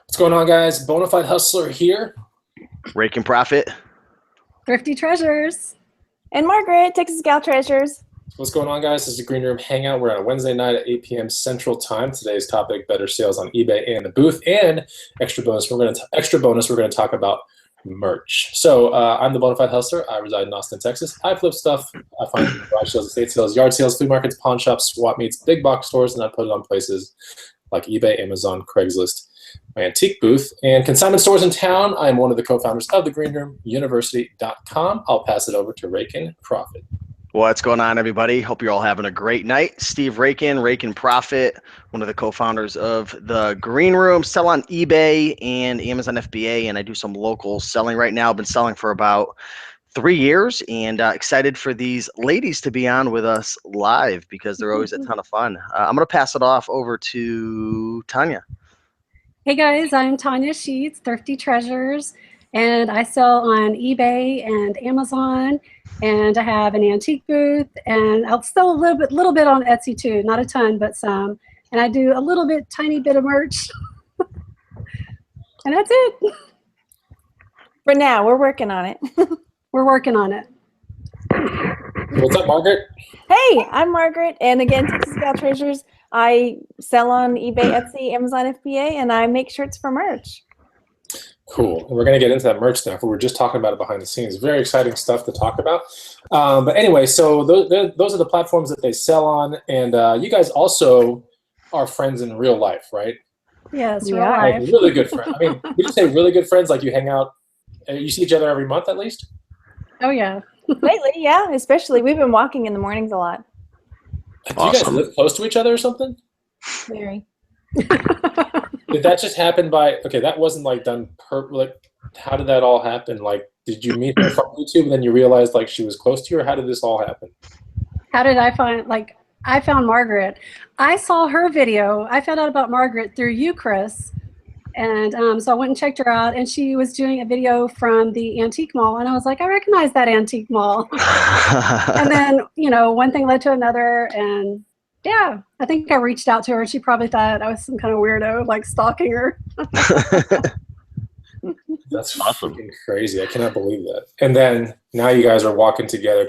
What's going on, guys? Bonafide Hustler here. Rake and Profit. Thrifty Treasures. And Margaret, Texas Gal Treasures. What's going on, guys? This is the Green Room Hangout. We're on a Wednesday night at 8 p.m. Central Time. Today's topic: better sales on eBay and the booth. And extra bonus, we're going to talk about merch. So I'm the Bonafide Hustler. I reside in Austin, Texas. I flip stuff. I find garage sales, estate sales, yard sales, flea markets, pawn shops, swap meets, big box stores, and I put it on places like eBay, Amazon, Craigslist, my antique booth, and consignment stores in town. I'm one of the co-founders of the Green Room University.com. I'll pass it over to Rake and Profit. What's going on, everybody? Hope you're all having a great night. Steve Rake and Profit, one of the co-founders of the Green Room. Sell on eBay and Amazon FBA, and I do some local selling right now. I've been selling for about 3 years, and excited for these ladies to be on with us live because they're always a ton of fun. I'm going to pass it off over to Tonya. Hey guys, I'm Tonya Sheets, Thrifty Treasures, and I sell on eBay and Amazon, and I have an antique booth, and I'll sell a little bit on Etsy too, not a ton, but some. And I do a tiny bit of merch, and that's it. For now, we're working on it. We're working on it. What's up, Margaret? Hey, I'm Margaret, and again, Texas Gal Treasures. I sell on eBay, Etsy, Amazon FBA, and I make shirts for merch. Cool. And we're going to get into that merch now, but we're just talking about it behind the scenes. Very exciting stuff to talk about. But anyway, so those are the platforms that they sell on, and you guys also are friends in real life, right? Yes, real Like life. really good friends. I mean, would you say really good friends? Like you hang out, you see each other every month at least? Oh yeah. Lately, yeah, especially. We've been walking in the mornings a lot. Do you guys live close to each other or something? Very. Did that just happen by, okay, that wasn't like done like, how did that all happen? Like, did you meet her from YouTube and then you realized like she was close to you, or how did this all happen? How did I I found Margaret. I saw her video. I found out about Margaret through you, Chris. And so I went and checked her out, and she was doing a video from the antique mall, and I was like, I recognize that antique mall. And then, one thing led to another, and yeah, I think I reached out to her, and she probably thought I was some kind of weirdo, like stalking her. That's awesome. Crazy. I cannot believe that. And then now you guys are walking together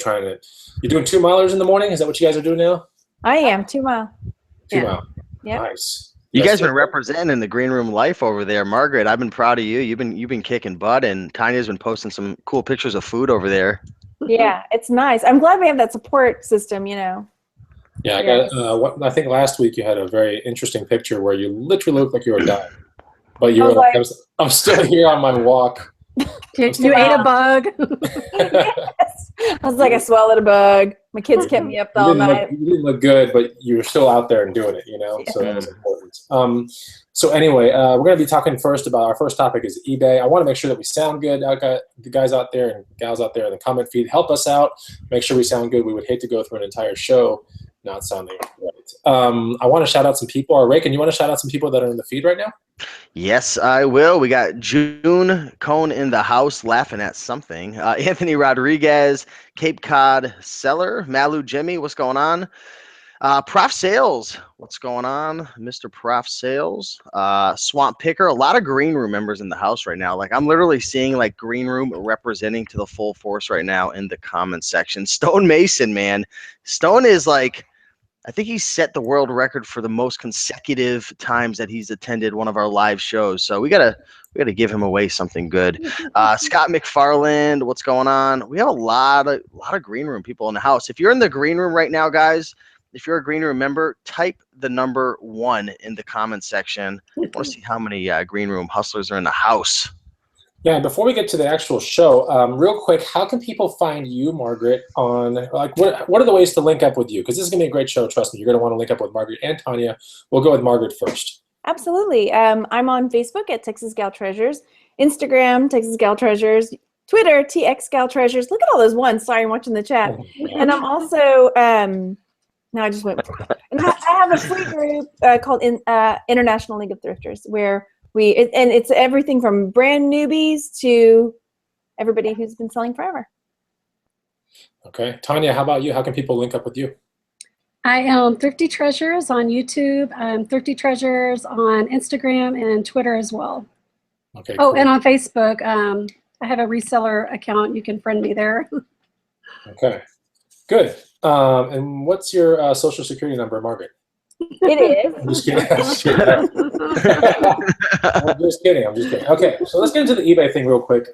you're doing 2 milers in the morning? Is that what you guys are doing now? I am, 2 mile. 2 mile. Yeah. Nice. You guys been representing the Green Room life over there. Margaret, I've been proud of you. You've been kicking butt, and Tanya's been posting some cool pictures of food over there. Yeah, it's nice. I'm glad we have that support system, Yeah, I think last week you had a very interesting picture where you literally looked like you were dying. But you were like, I'm still here on my walk. You ate a bug. Yes. I was like, I swallowed a bug. My kids kept me up all night. You didn't look good, but you were still out there and doing it, so that was important. So anyway, we're going to be talking first about our first topic is eBay. I want to make sure that we sound good. I got the guys out there and gals out there in the comment feed. Help us out. Make sure we sound good. We would hate to go through an entire show not sounding right. I want to shout out some people. Rake, you want to shout out some people that are in the feed right now? Yes, I will. We got June Cone in the house laughing at something. Anthony Rodriguez, Cape Cod Seller, Malu Jimmy, what's going on? Prof Sales, what's going on? Mr. Prof Sales, Swamp Picker, a lot of Green Room members in the house right now. Like I'm literally seeing like Green Room representing to the full force right now in the comment section. Stone Mason, man. Stone is like, I think he set the world record for the most consecutive times that he's attended one of our live shows. So we gotta give him away something good. Scott McFarland, what's going on? We have a lot of Green Room people in the house. If you're in the Green Room right now, guys, if you're a Green Room member, type the number 1 in the comment section. I want to see how many Green Room hustlers are in the house. Yeah, before we get to the actual show, real quick, how can people find you, Margaret, on, like, what are the ways to link up with you? Because this is going to be a great show, trust me. You're going to want to link up with Margaret and Tonya. We'll go with Margaret first. Absolutely. I'm on Facebook at Texas Gal Treasures, Instagram, Texas Gal Treasures, Twitter, TX Gal Treasures. Look at all those ones. Sorry, I'm watching the chat. And I'm also, now I just went, and I have a free group called International League of Thrifters, where it's everything from brand newbies to everybody who's been selling forever. Okay. Tonya, how about you? How can people link up with you? I am Thrifty Treasures on YouTube. I'm Thrifty Treasures on Instagram and Twitter as well. Okay. Oh, Cool. and on Facebook. I have a reseller account. You can friend me there. Okay. Good. And what's your social security number, Margaret? It is. I'm just kidding. I'm just kidding. I'm just kidding. I'm just kidding. Okay, so let's get into the eBay thing real quick.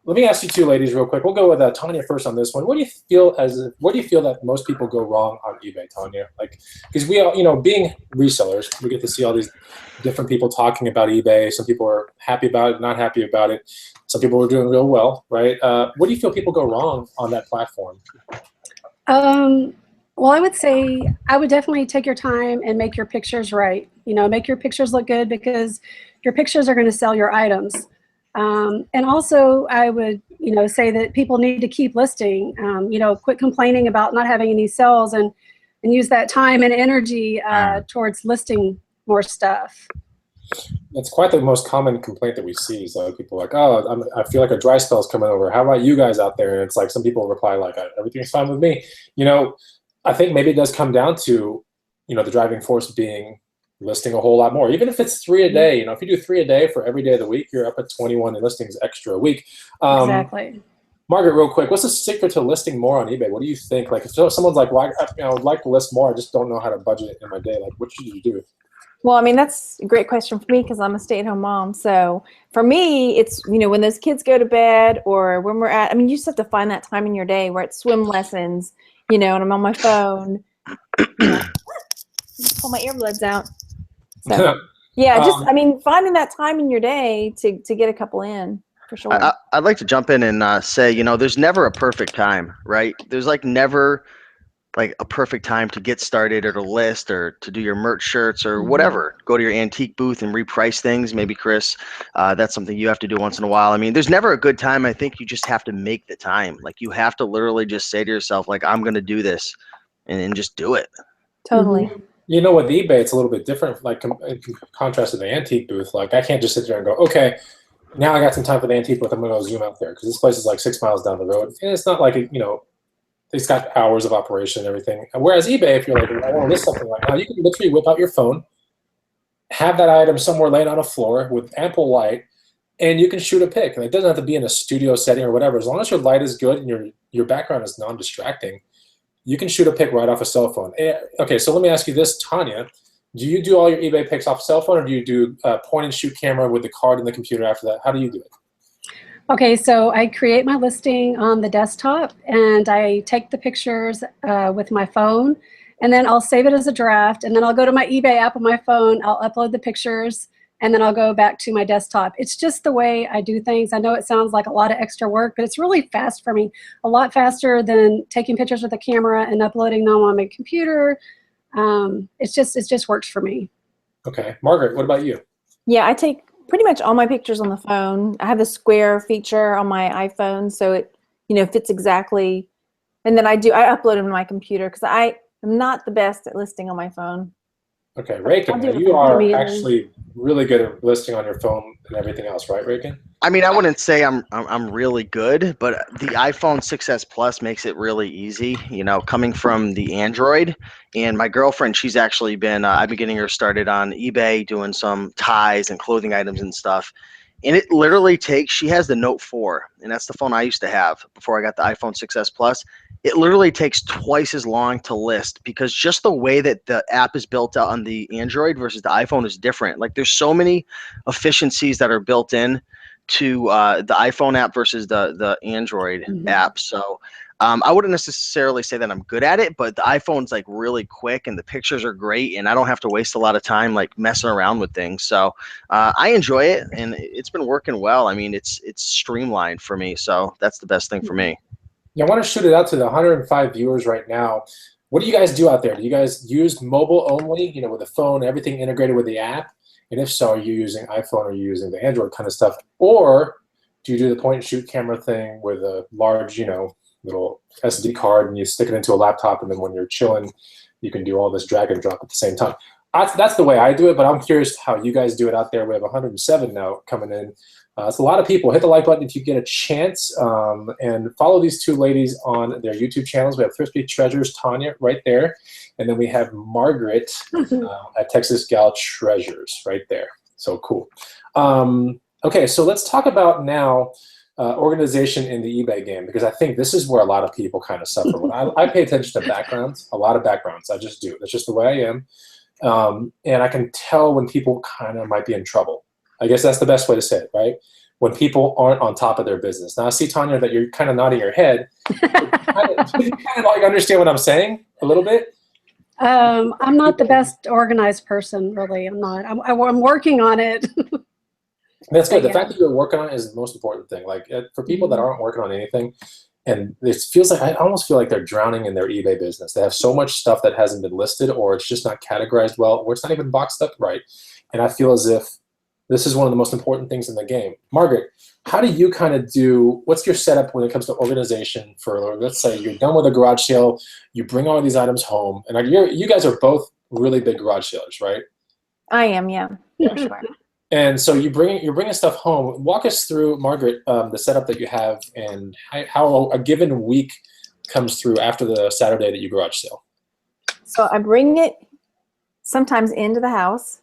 Let me ask you two ladies real quick. We'll go with Tonya first on this one. What do you feel that most people go wrong on eBay, Tonya? Like, because we all, being resellers, we get to see all these different people talking about eBay. Some people are happy about it, not happy about it. Some people are doing real well, right? What do you feel people go wrong on that platform? Well, I would say I would definitely take your time and make your pictures right. Make your pictures look good, because your pictures are going to sell your items. And also, I would, say that people need to keep listing. Quit complaining about not having any sales, and use that time and energy towards listing more stuff. That's quite the most common complaint that we see. Is people are like, oh, I feel like a dry spell is coming over. How about you guys out there? And it's like some people reply like, everything's fine with me. I think maybe it does come down to, the driving force being listing a whole lot more. Even if it's 3 a day, if you do 3 a day for every day of the week, you're up at 21 listings extra a week. Exactly. Margaret, real quick, what's the secret to listing more on eBay? What do you think? Like, if someone's like, well, I would like to list more, I just don't know how to budget it in my day. Like, what should you do? Well, I mean, that's a great question for me, because I'm a stay-at-home mom. So for me, it's, when those kids go to bed, or when we're at, you just have to find that time in your day where it's swim lessons, and I'm on my phone. Just pull my earbuds out. So, yeah, just, finding that time in your day to get a couple in, for sure. I'd like to jump in and say, there's never a perfect time, right? There's never a perfect time to get started, or to list, or to do your merch shirts, or whatever. Go to your antique booth and reprice things. Maybe, Chris, that's something you have to do once in a while. There's never a good time. I think you just have to make the time. You have to literally just say to yourself, I'm going to do this, and just do it. Totally. With eBay, it's a little bit different. In contrast to the antique booth, I can't just sit there and go, okay, now I got some time for the antique booth, I'm going to go zoom out there, because this place is 6 miles down the road. And it's not it's got hours of operation and everything. Whereas eBay, if you're like, I want to list something right now, you can literally whip out your phone, have that item somewhere laying on a floor with ample light, and you can shoot a pic. And it doesn't have to be in a studio setting or whatever. As long as your light is good and your background is non-distracting, you can shoot a pic right off a cell phone. Okay, so let me ask you this, Tonya. Do you do all your eBay pics off cell phone, or do you do point and shoot camera with the card in the computer after that? How do you do it? Okay, so I create my listing on the desktop, and I take the pictures with my phone, and then I'll save it as a draft, and then I'll go to my eBay app on my phone, I'll upload the pictures, and then I'll go back to my desktop. It's just the way I do things. I know it sounds like a lot of extra work, but it's really fast for me. A lot faster than taking pictures with a camera and uploading them on my computer. It just works for me. Okay, Margaret, what about you? Yeah, I take pretty much all my pictures on the phone. I have the square feature on my iPhone, so it fits exactly. And then I upload them to my computer, because I am not the best at listing on my phone. Okay, Reagan, you are actually really good at listing on your phone and everything else, right, Reagan? I wouldn't say I'm really good, but the iPhone 6s Plus makes it really easy. Coming from the Android, and my girlfriend, she's actually been I've been getting her started on eBay doing some ties and clothing items and stuff. And it literally takes, she has the Note 4, and that's the phone I used to have before I got the iPhone 6s Plus. It literally takes twice as long to list, because just the way that the app is built out on the Android versus the iPhone is different. There's so many efficiencies that are built in to the iPhone app versus the Android app. So I wouldn't necessarily say that I'm good at it, but the iPhone's really quick, and the pictures are great, and I don't have to waste a lot of time messing around with things. So I enjoy it, and it's been working well. It's streamlined for me, so that's the best thing for me. Yeah, I want to shoot it out to the 105 viewers right now. What do you guys do out there? Do you guys use mobile only, with the phone, everything integrated with the app? And if so, are you using iPhone, or are you using the Android kind of stuff? Or do you do the point and shoot camera thing with a large, little SD card, and you stick it into a laptop, and then when you're chilling, you can do all this drag and drop at the same time? that's the way I do it, but I'm curious how you guys do it out there. We have 107 now coming in. It's a lot of people. Hit the like button if you get a chance, and follow these two ladies on their YouTube channels. We have Thrifty Treasures, Tonya, right there, and then we have Margaret at Texas Gal Treasures, right there. So cool. Okay, so let's talk about now organization in the eBay game, because I think this is where a lot of people kind of suffer. When I pay attention to backgrounds, a lot of backgrounds. I just do. That's just the way I am, and I can tell when people kind of might be in trouble. I guess that's the best way to say it, right? When people aren't on top of their business. Now, I see, Tonya, that you're kind of nodding your head. Do you kind of like understand what I'm saying a little bit? I'm not the best organized person, really. I'm not. I'm working on it. That's good. The Yeah. fact that you're working on it is the most important thing. Like for people that aren't working on anything, and it feels like, I almost feel like they're drowning in their eBay business. They have so much stuff that hasn't been listed, or it's just not categorized well, or it's not even boxed up right. And I feel as if this is one of the most important things in the game. Margaret, how do you kind of do, what's your setup when it comes to organization for, let's say you're done with a garage sale, you bring all these items home, and you guys are both really big garage sales, right? I am, yeah, for sure. And so you're bringing stuff home. Walk us through, Margaret, the setup that you have and how a given week comes through after the Saturday that you garage sale. So I bring it sometimes into the house,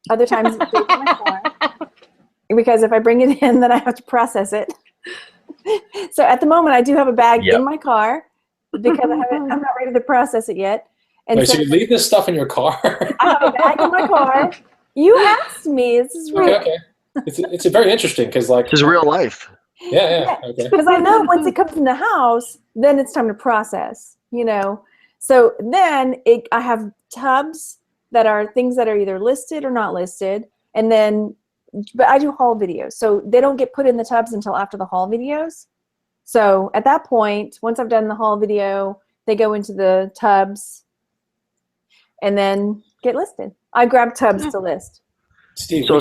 other times it's in my car, because if I bring it in, then I have to process it. So at the moment, I do have a bag in my car because I'm not ready to process it yet. And wait, so you leave this stuff in your car? I have a bag in my car. You asked me. This is real. Okay. It's very interesting because, like, This is real life. Yeah. Okay. Because I know once it comes in the house, then it's time to process, you know. So then I have tubs that are things that are either listed or not listed, and then, but I do haul videos, so they don't get put in the tubs until after the haul videos. So at that point, once I've done the haul video, they go into the tubs and then get listed. I grab tubs to list. Steve, So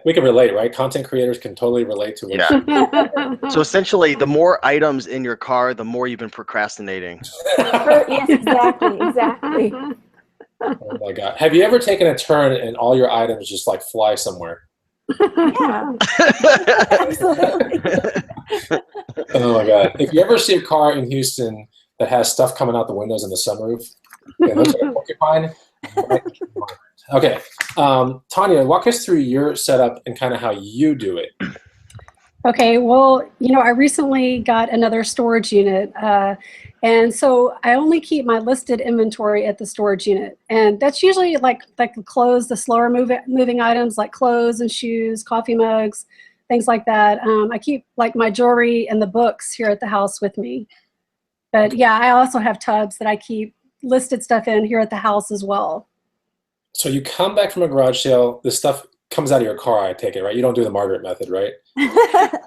we can relate, right? Content creators can totally relate to it. Yeah. So essentially, the more items in your car, the more you've been procrastinating. Yes, exactly. Oh my God. Have you ever taken a turn and all your items just like fly somewhere? Yeah, absolutely. Oh my God. If you ever see a car in Houston that has stuff coming out the windows in the sunroof, it looks like a porcupine. Okay. Tonya, walk us through your setup and kind of how you do it. Okay, well, you know, I recently got another storage unit, and so I only keep my listed inventory at the storage unit, and that's usually like the clothes, the slower moving items like clothes and shoes, coffee mugs, things like that. I keep like my jewelry and the books here at the house with me, but yeah, I also have tubs that I keep listed stuff in here at the house as well. So you come back from a garage sale, this stuff comes out of your car, I take it, right? You don't do the Margaret method, right?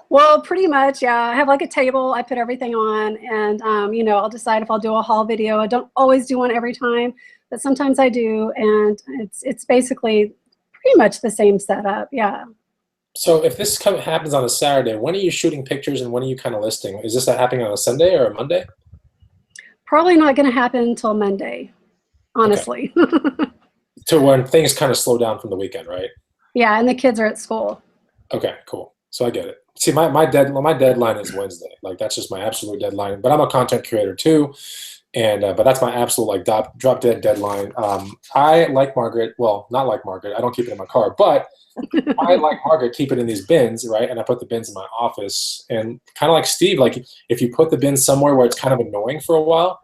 Well, pretty much, yeah. I have like a table I put everything on, and you know, I'll decide if I'll do a haul video. I don't always do one every time, but sometimes I do, and it's basically pretty much the same setup, yeah. So if this happens on a Saturday, when are you shooting pictures and when are you kind of listing? Is this happening on a Sunday or a Monday? Probably not going to happen until Monday, honestly. Okay. To when things kind of slow down from the weekend, right? Yeah, and the kids are at school. Okay, cool. So I get it. See, my deadline is Wednesday. Like, that's just my absolute deadline. But I'm a content creator too, and but that's my absolute like drop dead deadline. I like Margaret. Well, not like Margaret. I don't keep it in my car, but I like Margaret keep it in these bins, right? And I put the bins in my office. And kind of like Steve, like if you put the bin somewhere where it's kind of annoying for a while,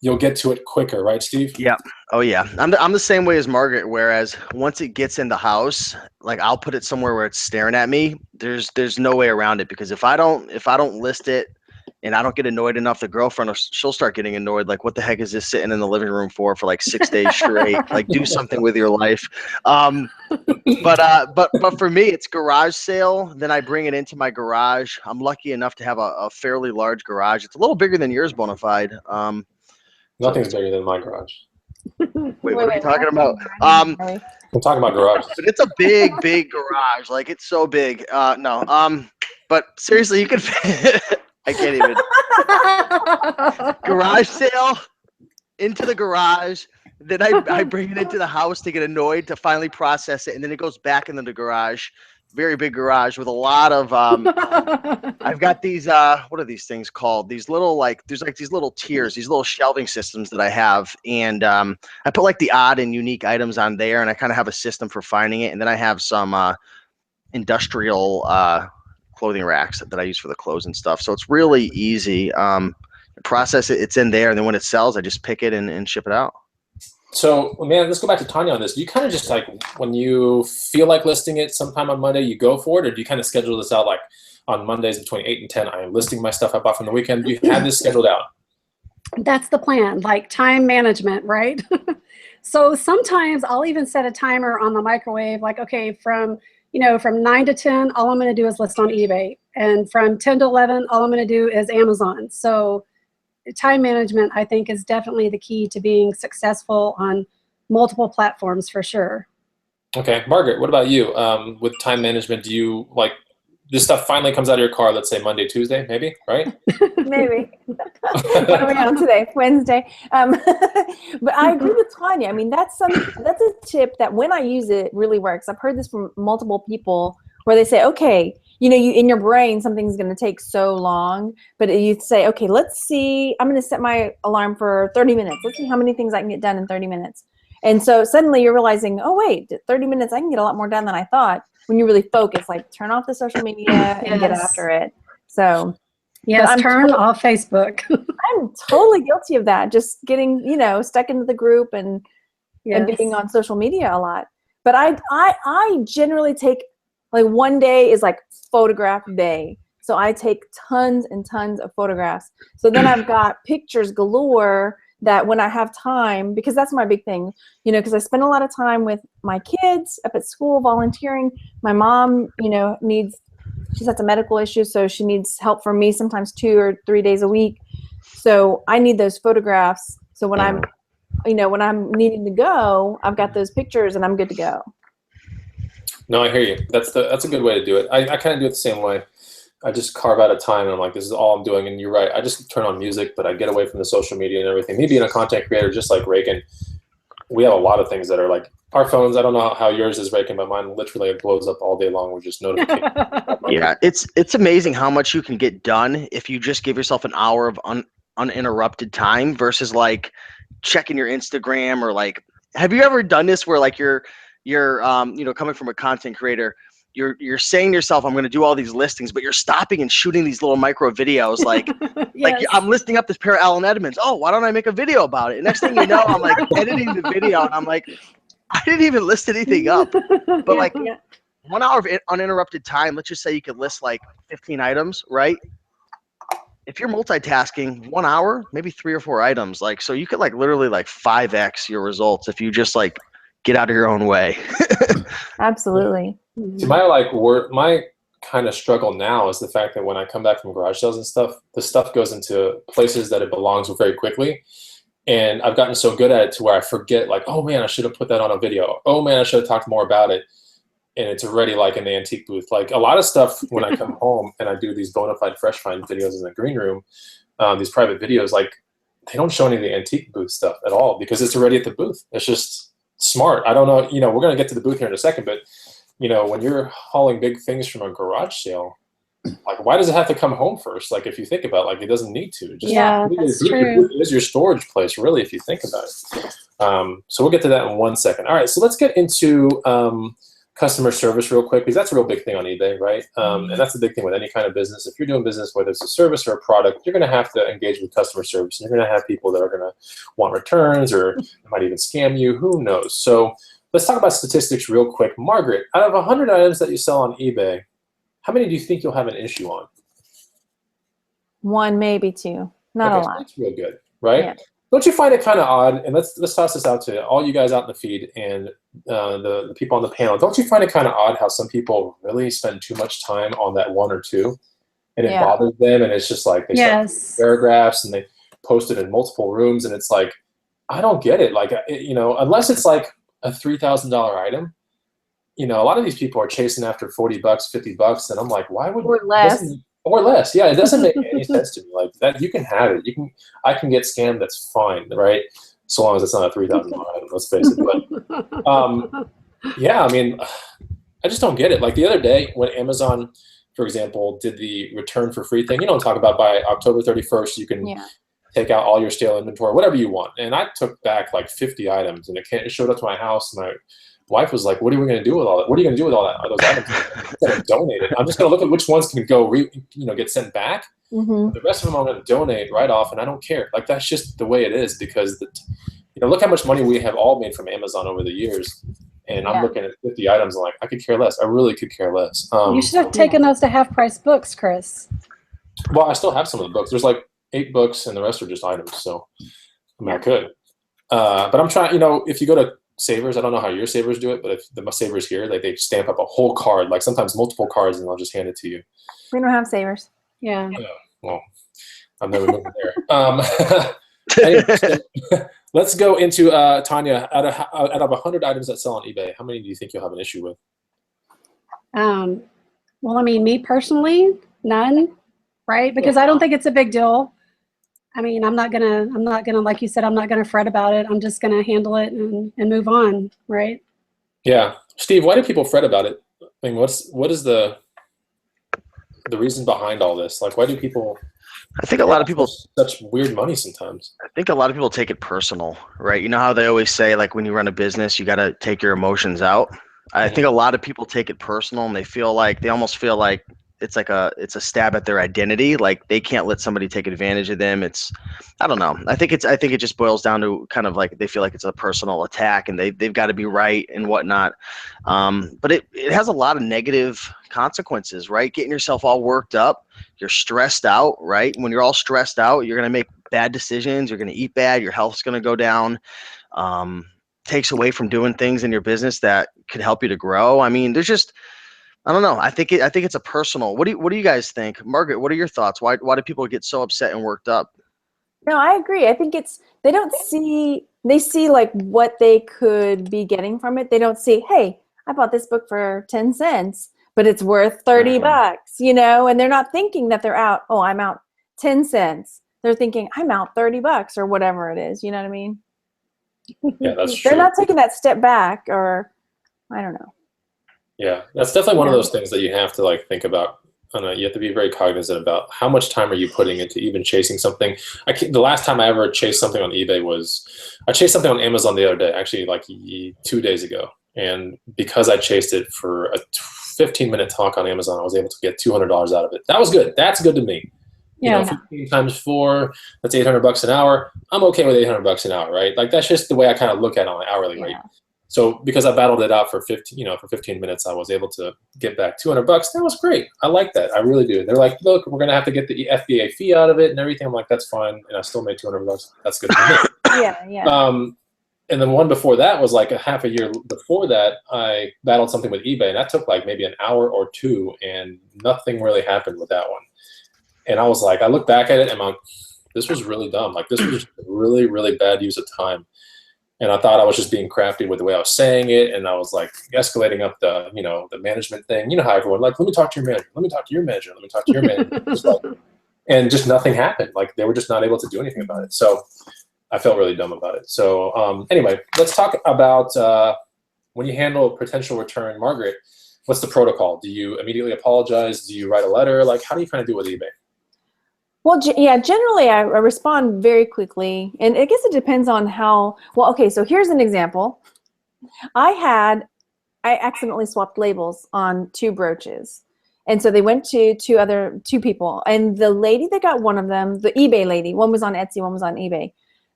you'll get to it quicker, right, Steve? Yeah. Oh yeah. I'm the same way as Margaret. Whereas once it gets in the house, like I'll put it somewhere where it's staring at me. There's no way around it, because if I don't list it and I don't get annoyed enough, the girlfriend, she'll start getting annoyed. Like, what the heck is this sitting in the living room for like 6 days straight? Like, do something with your life. But for me, it's garage sale. Then I bring it into my garage. I'm lucky enough to have a fairly large garage. It's a little bigger than yours, Bonafide. Nothing's bigger than my garage. Wait, what are you talking about? I'm talking about garage. But it's a big garage. Like, it's so big. No. But seriously, you can fit. I can't even. Garage sale into the garage. Then I bring it into the house to get annoyed to finally process it, and then it goes back into the garage. Very big garage with a lot of I've got these what are these things called? These little there's like these little tiers, these little shelving systems that I have, and I put like the odd and unique items on there, and I kind of have a system for finding it, and then I have some industrial clothing racks that I use for the clothes and stuff. So it's really easy. Process it, it's in there, and then when it sells, I just pick it and ship it out. So, man, let's go back to Tonya on this. Do you kind of just like, when you feel like listing it sometime on Monday, you go for it? Or do you kind of schedule this out like on Mondays between 8 and 10, I am listing my stuff I bought from the weekend? Do you have this scheduled out? That's the plan, like time management, right? So sometimes I'll even set a timer on the microwave, like, okay, from 9 to 10, all I'm going to do is list on eBay. And from 10 to 11, all I'm going to do is Amazon. So time management, I think, is definitely the key to being successful on multiple platforms for sure. Okay, Margaret, what about you? With time management, do you like this stuff finally comes out of your car, let's say Monday, Tuesday, maybe, right? Maybe. What are we on today? Wednesday. But I agree with Tonya. I mean, that's a tip that when I use it really works. I've heard this from multiple people where they say, okay, you in your brain, something's going to take so long, but you say, okay, let's see, I'm going to set my alarm for 30 minutes. Let's see how many things I can get done in 30 minutes. And so suddenly you're realizing, oh, wait, 30 minutes, I can get a lot more done than I thought when you really focus, like turn off the social media and get after it. So yes, turn off Facebook. I'm totally guilty of that. Just getting, stuck into the group and being on social media a lot. But I generally take, like, one day is like photograph day. So I take tons and tons of photographs. So then I've got pictures galore that when I have time, because that's my big thing, because I spend a lot of time with my kids up at school volunteering. My mom, she's had some medical issues, so she needs help from me sometimes 2 or 3 days a week. So I need those photographs. So when I'm needing to go, I've got those pictures and I'm good to go. No, I hear you. That's a good way to do it. I kind of do it the same way. I just carve out a time and I'm like, this is all I'm doing. And you're right. I just turn on music, but I get away from the social media and everything. Me being a content creator, just like Reagan, we have a lot of things that are like our phones. I don't know how yours is, Reagan, but mine literally blows up all day long with just notifications. Yeah, it's amazing how much you can get done if you just give yourself an hour of uninterrupted time versus like checking your Instagram or like, have you ever done this where like you're coming from a content creator, you're saying to yourself, I'm going to do all these listings, but you're stopping and shooting these little micro videos. Like, Yes. like I'm listing up this pair of Allen Edmonds. Oh, why don't I make a video about it? And next thing you know, I'm like editing the video and I'm like, I didn't even list anything up. But like 1 hour of uninterrupted time, let's just say you could list like 15 items, right? If you're multitasking, 1 hour, maybe 3 or 4 items. Like, so you could like literally like 5x your results if you just like get out of your own way. Absolutely. See, my kind of struggle now is the fact that when I come back from garage sales and stuff, the stuff goes into places that it belongs very quickly. And I've gotten so good at it to where I forget, like, oh man, I should have put that on a video. Oh man, I should have talked more about it. And it's already like in the antique booth. Like a lot of stuff when I come home and I do these bona fide fresh find videos in the green room, these private videos, like they don't show any of the antique booth stuff at all because it's already at the booth. It's just smart. I don't know, we're going to get to the booth here in a second, but when you're hauling big things from a garage sale, like why does it have to come home first? Like if you think about it, like it doesn't need to. Just, that's true. It is your storage place, really, if you think about it. So we'll get to that in 1 second. All right, so let's get into customer service real quick, because that's a real big thing on eBay, right? And that's a big thing with any kind of business. If you're doing business, whether it's a service or a product, you're going to have to engage with customer service. You're going to have people that are going to want returns or might even scam you. Who knows? So let's talk about statistics real quick. Margaret, out of 100 items that you sell on eBay, how many do you think you'll have an issue on? 1, maybe 2. Not a lot. That's real good, right? Yeah. Don't you find it kind of odd, and let's toss this out to all you guys out in the feed and the people on the panel, don't you find it kind of odd how some people really spend too much time on that 1 or 2, and it bothers them, and it's just like they start paragraphs and they post it in multiple rooms, and it's like, I don't get it. Like, unless it's like a $3,000 item, a lot of these people are chasing after $40, $50, and I'm like, why would or less? Or less, it doesn't make any sense to me. Like that, you can have it. I can get scammed. That's fine, right? so long as it's not a $3,000 item, let's face it. But yeah, I mean, I just don't get it. Like the other day when Amazon, for example, did the return for free thing, talk about by October 31st, you can take out all your stale inventory, whatever you want. And I took back like 50 items, and it showed up to my house. My wife was like, "What are we going to do with all that? What are you going to do with all those items?" I'm going to donate it. I'm just going to look at which ones can go, get sent back. The rest of them I'm going to donate right off, and I don't care. Like that's just the way it is because look how much money we have all made from Amazon over the years. And I'm looking at 50 items and like, I could care less. I really could care less. You should have taken those to half-price books, Chris. Well, I still have some of the books. There's like 8 books and the rest are just items. So, I mean, I could. But I'm trying, if you go to Savers, I don't know how your Savers do it, but if the Savers here, like they stamp up a whole card, like sometimes multiple cards, and they'll just hand it to you. We don't have Savers. Yeah. Well, I've never been there. Anyway, so, let's go into Tonya. Out of 100 items that sell on eBay, how many do you think you'll have an issue with? Well, I mean, me personally, none, right? Because I don't think it's a big deal. I mean, I'm not gonna, like you said, I'm not gonna fret about it. I'm just gonna handle it and move on, right? Yeah, Steve, why do people fret about it? I mean, what is the reason behind all this? Like, why do people? I think a lot of people such weird money sometimes. I think a lot of people take it personal, right? You know how they always say, like, when you run a business, you got to take your emotions out. I think a lot of people take it personal, and they almost feel like it's a stab at their identity. Like they can't let somebody take advantage of them. I don't know. I think it just boils down to kind of like they feel like it's a personal attack, and they've got to be right and whatnot. But it has a lot of negative consequences, right? Getting yourself all worked up. You're stressed out, right? When you're all stressed out, you're going to make bad decisions. You're going to eat bad. Your health's going to go down. Takes away from doing things in your business that could help you to grow. I mean, I don't know. I think it's a personal. What do you guys think, Margaret? What are your thoughts? Why do people get so upset and worked up? No, I agree. I think they see like what they could be getting from it. They don't see, hey, I bought this book for 10 cents, but it's worth 30 bucks, and they're not thinking that they're out. Oh, I'm out 10 cents. They're thinking I'm out 30 bucks or whatever it is. You know what I mean? Yeah, that's true. They're not taking that step back, or I don't know. Yeah, that's definitely one of those things that you have to like think about. You have to be very cognizant about how much time are you putting into even chasing something. The last time I ever chased something on eBay was I chased something on Amazon the other day, actually like 2 days ago. And because I chased it for a 15-minute talk on Amazon, I was able to get $200 out of it. That was good. That's good to me. Yeah. 15 times 4, that's $800 an hour. I'm okay with $800 an hour, right? Like that's just the way I kind of look at it on an hourly rate. So because I battled it out for 15 minutes, I was able to get back $200. That was great. I like that. I really do. They're like, look, we're gonna have to get the FBA fee out of it and everything. I'm like, that's fine, and I still made $200. That's good for me. Yeah. And then one before that was like a half a year before that, I battled something with eBay, and that took like maybe an hour or 2, and nothing really happened with that one. And I was like, I look back at it, and I'm like, this was really dumb. Like this was really, really bad use of time. And I thought I was just being crafty with the way I was saying it, and I was like escalating up the management thing. You know how everyone like, let me talk to your manager, let me talk to your manager, let me talk to your manager, and just nothing happened. Like they were just not able to do anything about it. So I felt really dumb about it. So anyway, let's talk about when you handle a potential return. Margaret, what's the protocol? Do you immediately apologize? Do you write a letter? Like how do you kind of do it with eBay? Well, yeah, generally I respond very quickly, and I guess it depends on how, well, okay, so here's an example. I accidentally swapped labels on 2 brooches, and so they went to two people, and the lady that got one of them, the eBay lady, one was on Etsy, one was on eBay.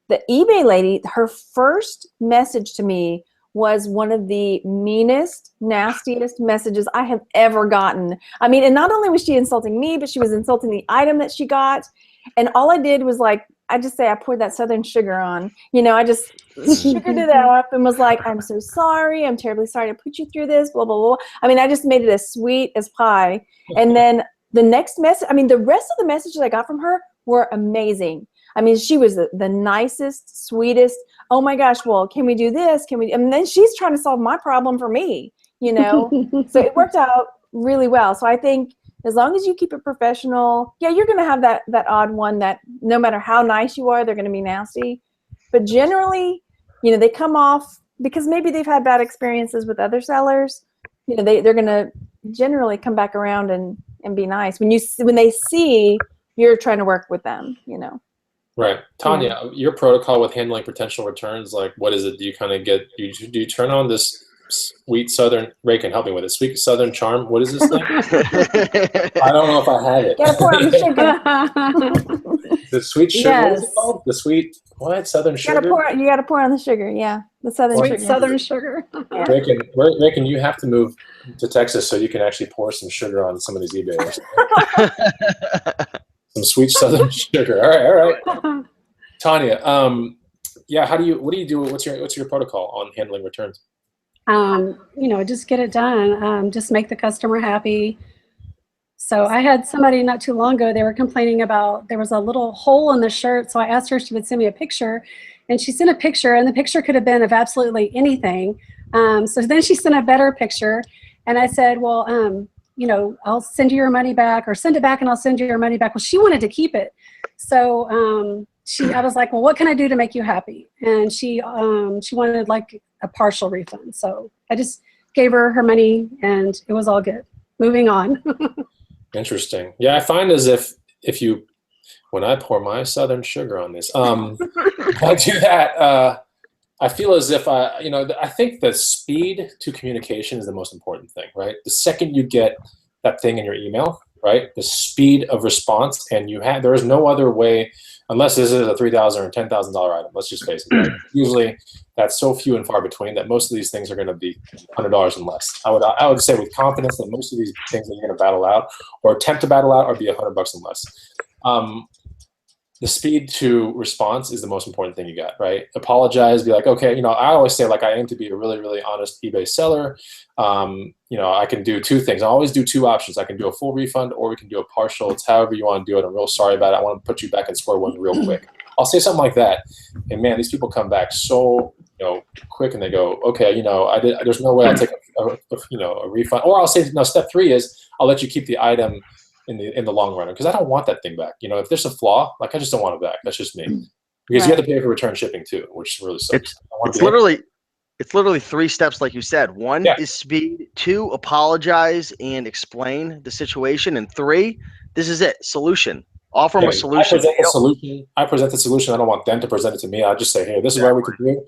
The eBay lady, her first message to me was one of the meanest, nastiest messages I have ever gotten. I mean, and not only was she insulting me, but she was insulting the item that she got. And all I did was like, I poured that Southern sugar on. I just sugared it up and was like, I'm so sorry. I'm terribly sorry to put you through this, blah, blah, blah. I mean, I just made it as sweet as pie. And then the next message, I mean, the rest of the messages I got from her were amazing. I mean, she was the nicest, sweetest. Oh my gosh, well, can we do this? And then she's trying to solve my problem for me, So it worked out really well. So I think as long as you keep it professional, yeah, you're going to have that odd one that no matter how nice you are, they're going to be nasty. But generally, you know, they come off because maybe they've had bad experiences with other sellers. You know, they're going to generally come back around and be nice when they see you're trying to work with them, you know. Right. Tonya, your protocol with handling potential returns, like what is it? Do you kind of do you turn on this sweet Southern, Ray can help me with it, sweet Southern charm? What is this thing? I don't know if I have it. Gotta pour on the sugar. The sweet sugar, Yes. what's it called? The sweet, what? Southern sugar? You gotta pour on the sugar, yeah. The Southern Sweet sugar. Southern sugar. Ray, can you have to move to Texas so you can actually pour some sugar on some of these eBayers? Some sweet Southern sugar. All right. Tonya, yeah, what do you do? What's your protocol on handling returns? You know, just get it done. Just make the customer happy. So I had somebody not too long ago, they were complaining about there was a little hole in the shirt. So I asked her if she would send me a picture, and she sent a picture, and the picture could have been of absolutely anything. So then she sent a better picture, and I said, well, you know, I'll send you your money back, or send it back and I'll send you your money back. Well, she wanted to keep it. So I was like, well, what can I do to make you happy? And she wanted like a partial refund. So I just gave her her money and it was all good. Moving on. Interesting. Yeah, I find as if when I pour my Southern sugar on this, I do that, I feel as if I think the speed to communication is the most important thing, right? The second you get that thing in your email, right? The speed of response, and there is no other way, unless this is a $3,000 or $10,000 item. Let's just face it. Right? Usually, that's so few and far between that most of these things are going to be $100 and less. I would say with confidence that most of these things that you're going to battle out or attempt to battle out are be $100 and less. The speed to response is the most important thing you got, right? Apologize, be like, okay, you know, I always say, like, I aim to be a really, really honest eBay seller. You know, I can do two things. I always do two options. I can do a full refund, or we can do a partial. It's however you want to do it. I'm real sorry about it. I want to put you back in square one real quick. I'll say something like that. And man, these people come back so, you know, quick, and they go, okay, you know, there's no way I'll take a refund. Or I'll say, no, step 3 is I'll let you keep the item in the long run, because I don't want that thing back. You know, if there's a flaw, like, I just don't want it back. That's just me. Because you have to pay for return shipping too, which really sucks. It's literally 3 steps, like you said. 1 is speed, 2, apologize and explain the situation, and 3, this is it, solution. Offer them a solution. I present the solution. I don't want them to present it to me. I just say, hey, this is what we can do.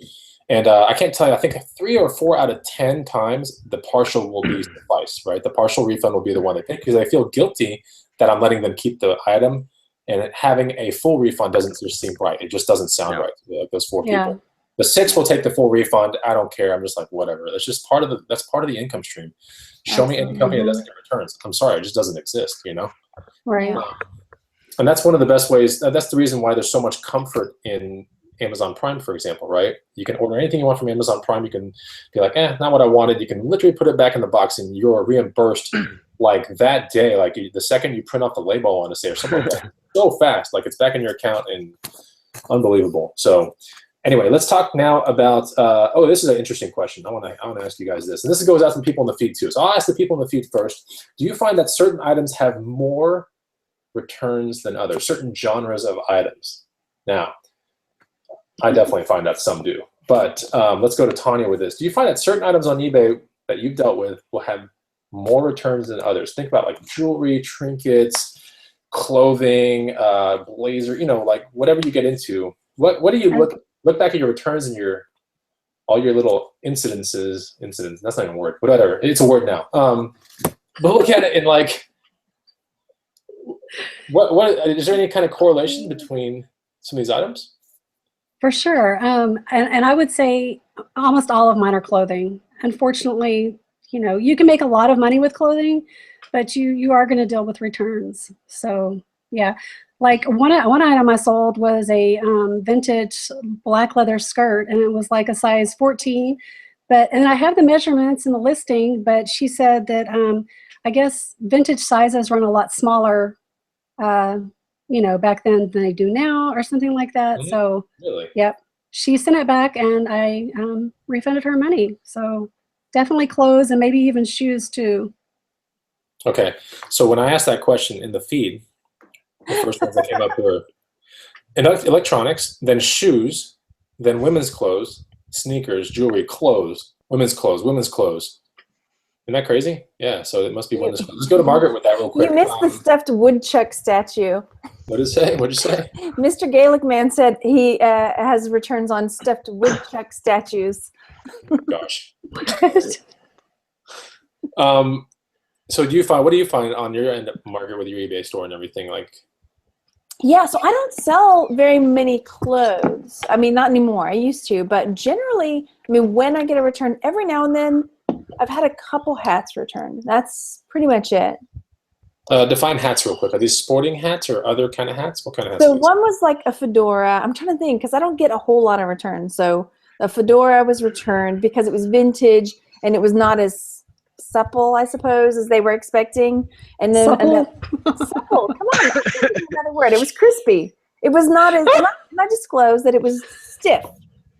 And I can't tell you, I think 3 or 4 out of 10 times the partial will be suffice, right? The partial refund will be the one they pick, because they feel guilty that I'm letting them keep the item, and having a full refund doesn't just seem right. It just doesn't sound right to those 4 people. The 6 will take the full refund. I don't care. I'm just like, whatever. That's just part of the income stream. Show me any company that doesn't get returns. I'm sorry, it just doesn't exist, you know? Right. And that's one of the best ways. That's the reason why there's so much comfort in Amazon Prime, for example, right? You can order anything you want from Amazon Prime. You can be like, not what I wanted. You can literally put it back in the box, and you're reimbursed like that day. Like the second you print off the label, I want to say, or something like that. So fast, like it's back in your account, and unbelievable. So anyway, let's talk now about, this is an interesting question. I want to ask you guys this. And this goes out to the people in the feed too. So I'll ask the people in the feed first. Do you find that certain items have more returns than others, certain genres of items? Now, I definitely find that some do. But let's go to Tonya with this. Do you find that certain items on eBay that you've dealt with will have more returns than others? Think about like jewelry, trinkets, clothing, blazer, you know, like whatever you get into. What do you look back at your returns and all your little incidents, that's not even a word, whatever. It's a word now. But look at it in like, what is there any kind of correlation between some of these items? For sure. And I would say almost all of mine are clothing. Unfortunately, you know, you can make a lot of money with clothing, but you are going to deal with returns. So yeah, like one item I sold was a vintage black leather skirt, and it was like a size 14. And I have the measurements in the listing, but she said that I guess vintage sizes run a lot smaller, you know, back then than they do now, or something like that. Mm-hmm. So, really? Yep, she sent it back, and I refunded her money. So definitely clothes, and maybe even shoes too. Okay, so when I asked that question in the feed, the first ones that came up were electronics, then shoes, then women's clothes, sneakers, jewelry, clothes, women's clothes, women's clothes. Isn't that crazy? Yeah, so it must be women's clothes. Let's go to Margaret with that real quick. You missed the stuffed woodchuck statue. What did it say? What did you say? Mr. Gaelic Man said he has returns on stuffed woodchuck statues. Gosh. So what do you find on your end, Margaret, with your eBay store and everything? Like, yeah, so I don't sell very many clothes. I mean, not anymore. I used to, but generally, I mean, when I get a return, every now and then, I've had a couple hats returned. That's pretty much it. Define hats real quick. Are these sporting hats or other kind of hats? What kind of hats? So one was like a fedora. I'm trying to think because I don't get a whole lot of returns. So a fedora was returned because it was vintage and it was not as supple, I suppose, as they were expecting. And then supple. Come on, that's another word. It was crispy. It was not as. And I disclosed that it was stiff.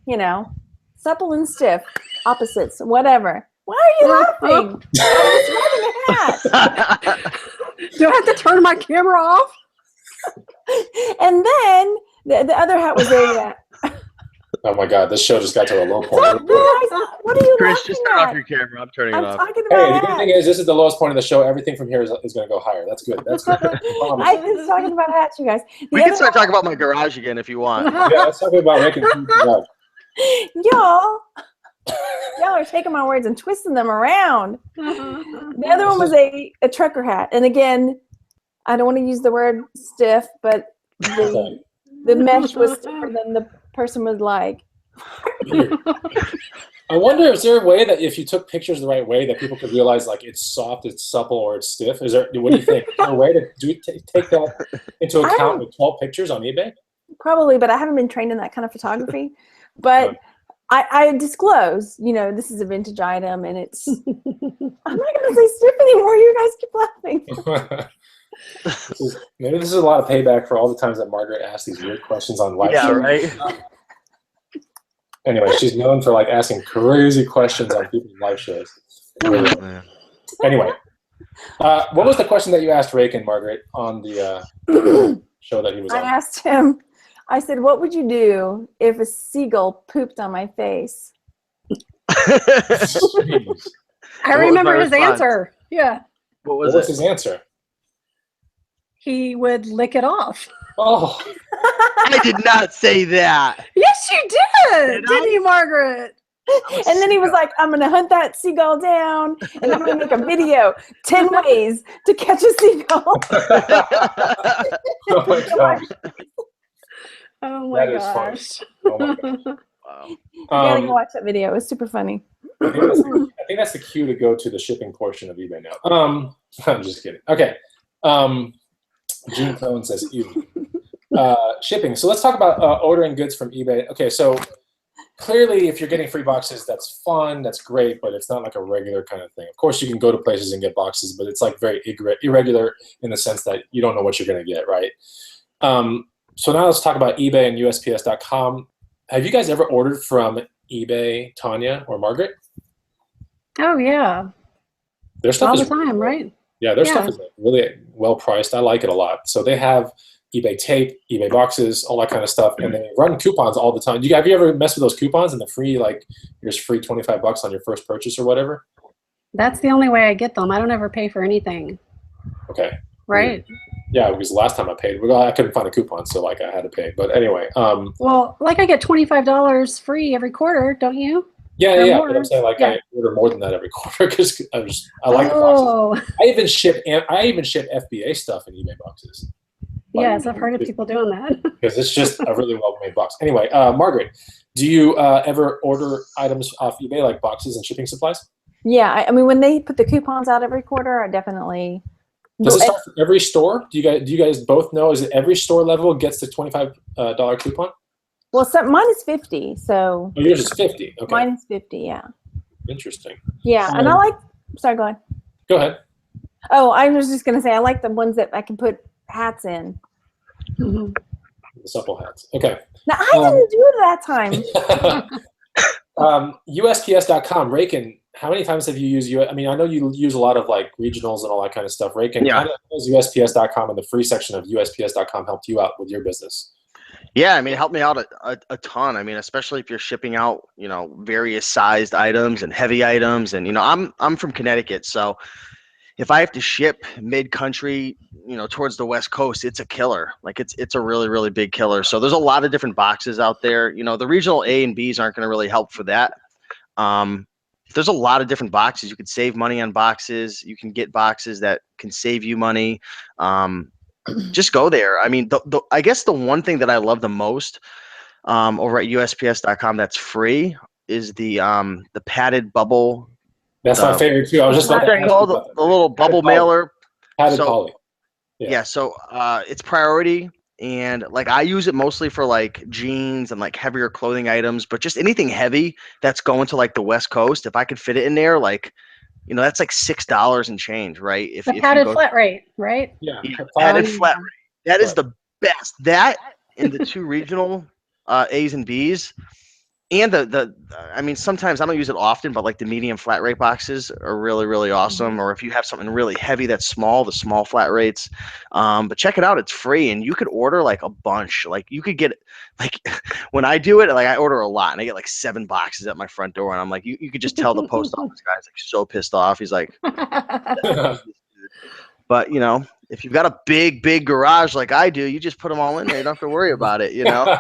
You know, supple and stiff, opposites, whatever. Why are you laughing? I was wearing a hat. Do I have to turn my camera off? And then the other hat was a. Oh my God! This show just got to a low point. What are you Chris, laughing just turn at? off your camera. I'm turning it I'm off. talking Hey, about the good thing is this is the lowest point of the show. Everything from here is going to go higher. That's good. That's good. I was talking about hats, you guys. We can start talking about my garage again if you want. Yeah, let's talk about making food. Y'all are taking my words and twisting them around. The other one was a trucker hat. And again, I don't want to use the word stiff, but the mesh was stiffer than the person would like. I wonder, is there a way that if you took pictures the right way that people could realize like it's soft, it's supple, or it's stiff? Is there? What do you think? Is there a way to take that into account with 12 pictures on eBay? Probably, but I haven't been trained in that kind of photography. But I disclose, you know, this is a vintage item, and it's. I'm not going to say stiff anymore. You guys keep laughing. Maybe this is a lot of payback for all the times that Margaret asked these weird questions on live shows. Right. Anyway, she's known for like asking crazy questions on people's live shows. Anyway, what was the question that you asked Rake, Margaret, on the show that he was on? I asked him. I said, "What would you do if a seagull pooped on my face?" I remember his answer. Yeah. What was his answer? He would lick it off. Oh. I did not say that. Yes, you did. Didn't you, Margaret? And then he was like, "I'm going to hunt that seagull down, and I'm going to make a video, 10 ways to catch a seagull." Oh, my gosh. Oh, my gosh. Oh, my gosh. Wow. You got to go watch that video. It was super funny. I think that's the cue to go to the shipping portion of eBay now. I'm just kidding. Okay. June Cohen says, ew. Shipping. So let's talk about ordering goods from eBay. Okay, so clearly if you're getting free boxes, that's fun, that's great, but it's not like a regular kind of thing. Of course, you can go to places and get boxes, but it's like very irregular in the sense that you don't know what you're going to get, right? So now let's talk about eBay and USPS.com. Have you guys ever ordered from eBay, Tonya or Margaret? Oh, yeah. Their stuff all is the time, right? Yeah, their stuff is really well priced. I like it a lot. So they have eBay tape, eBay boxes, all that kind of stuff, and they run coupons all the time. Have you ever messed with those coupons and the free, like, here's free $25 on your first purchase or whatever? That's the only way I get them. I don't ever pay for anything. Okay. Right? Yeah, it was the last time I paid. Well, I couldn't find a coupon, so like I had to pay. But anyway. Well, like I get $25 free every quarter, don't you? Yeah. But I'm saying I order more than that every quarter because I like the boxes. I even ship FBA stuff in eBay boxes. Yes, I've heard of people doing that. Because it's just a really well-made box. Anyway, Margaret, do you ever order items off eBay, like boxes and shipping supplies? Yeah, I mean, when they put the coupons out every quarter, I definitely. Does it start for every store? Do you guys both know? Is it every store level gets the $25 coupon? Well, mine is 50, so. Oh, yours is 50. Okay. Mine is 50, yeah. Interesting. Yeah, and I like. Sorry, go ahead. Go ahead. Oh, I was just gonna say I like the ones that I can put hats in. The supple hats. Okay. Now I didn't do it that time. USPS.com. Raken, how many times have you used I mean, I know you use a lot of like regionals and all that kind of stuff. Raken, how does USPS.com and the free section of USPS.com helped you out with your business? Yeah, I mean, it helped me out a ton. I mean, especially if you're shipping out, you know, various sized items and heavy items. And, you know, I'm from Connecticut, so if I have to ship mid-country, you know, towards the West Coast, it's a killer. Like it's a really, really big killer. So there's a lot of different boxes out there. You know, the regional A and Bs aren't going to really help for that. Um, there's a lot of different boxes. You could save money on boxes. You can get boxes that can save you money. Just go there. I mean, I guess the one thing that I love the most over at USPS.com that's free is the padded bubble. That's my favorite too. I was just about to ask you Called about that. the little bubble mailer. Padded So poly. yeah, so it's priority, and like I use it mostly for like jeans and like heavier clothing items, but just anything heavy that's going to like the West Coast, if I could fit it in there, like, you know, that's like $6 and change, right? If The you padded go flat rate, right? Yeah. padded flat rate, that is Right. the best. That and the two regional A's and B's. And I mean, sometimes I don't use it often, but like the medium flat rate boxes are really, really awesome. Or if you have something really heavy that's small, the small flat rates. But check it out, it's free, and you could order like a bunch. Like you could get, like when I do it, like I order a lot, and I get like 7 boxes at my front door, and I'm like, you could just tell the post office guy's like so pissed off. He's like, but you know, if you've got a big, big garage like I do, you just put them all in there. You don't have to worry about it, you know.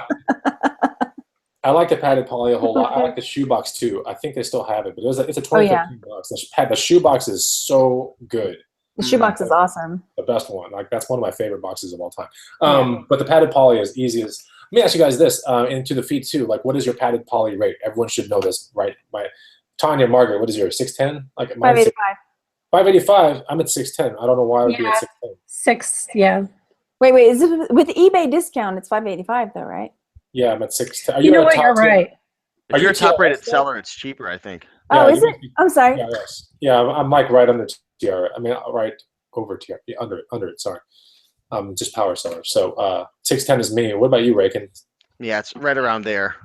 I like the padded poly a whole lot. I like the shoebox too. I think they still have it, but it's a 2015 box. The shoebox is so good. The shoebox is awesome. The best one. Like that's one of my favorite boxes of all time. But the padded poly is easy as. Let me ask you guys this, into the feed too. Like, what is your padded poly rate? Everyone should know this, right? Tonya, Margaret, what is yours? 610? Like 585. 585. I'm at 610. I don't know why I would be at 610. Yeah. Wait, is it with eBay discount? It's 585 though, right? Yeah, I'm at 610. You know what? You're right. If you're a top-rated seller, it's cheaper, I think. Oh, is it? I'm sorry. Yeah, yes. Yeah, I'm like right under TR. I mean, right over TR. Yeah, under it. Sorry. Just power seller. So 610 is me. What about you, Raken? Yeah, it's right around there.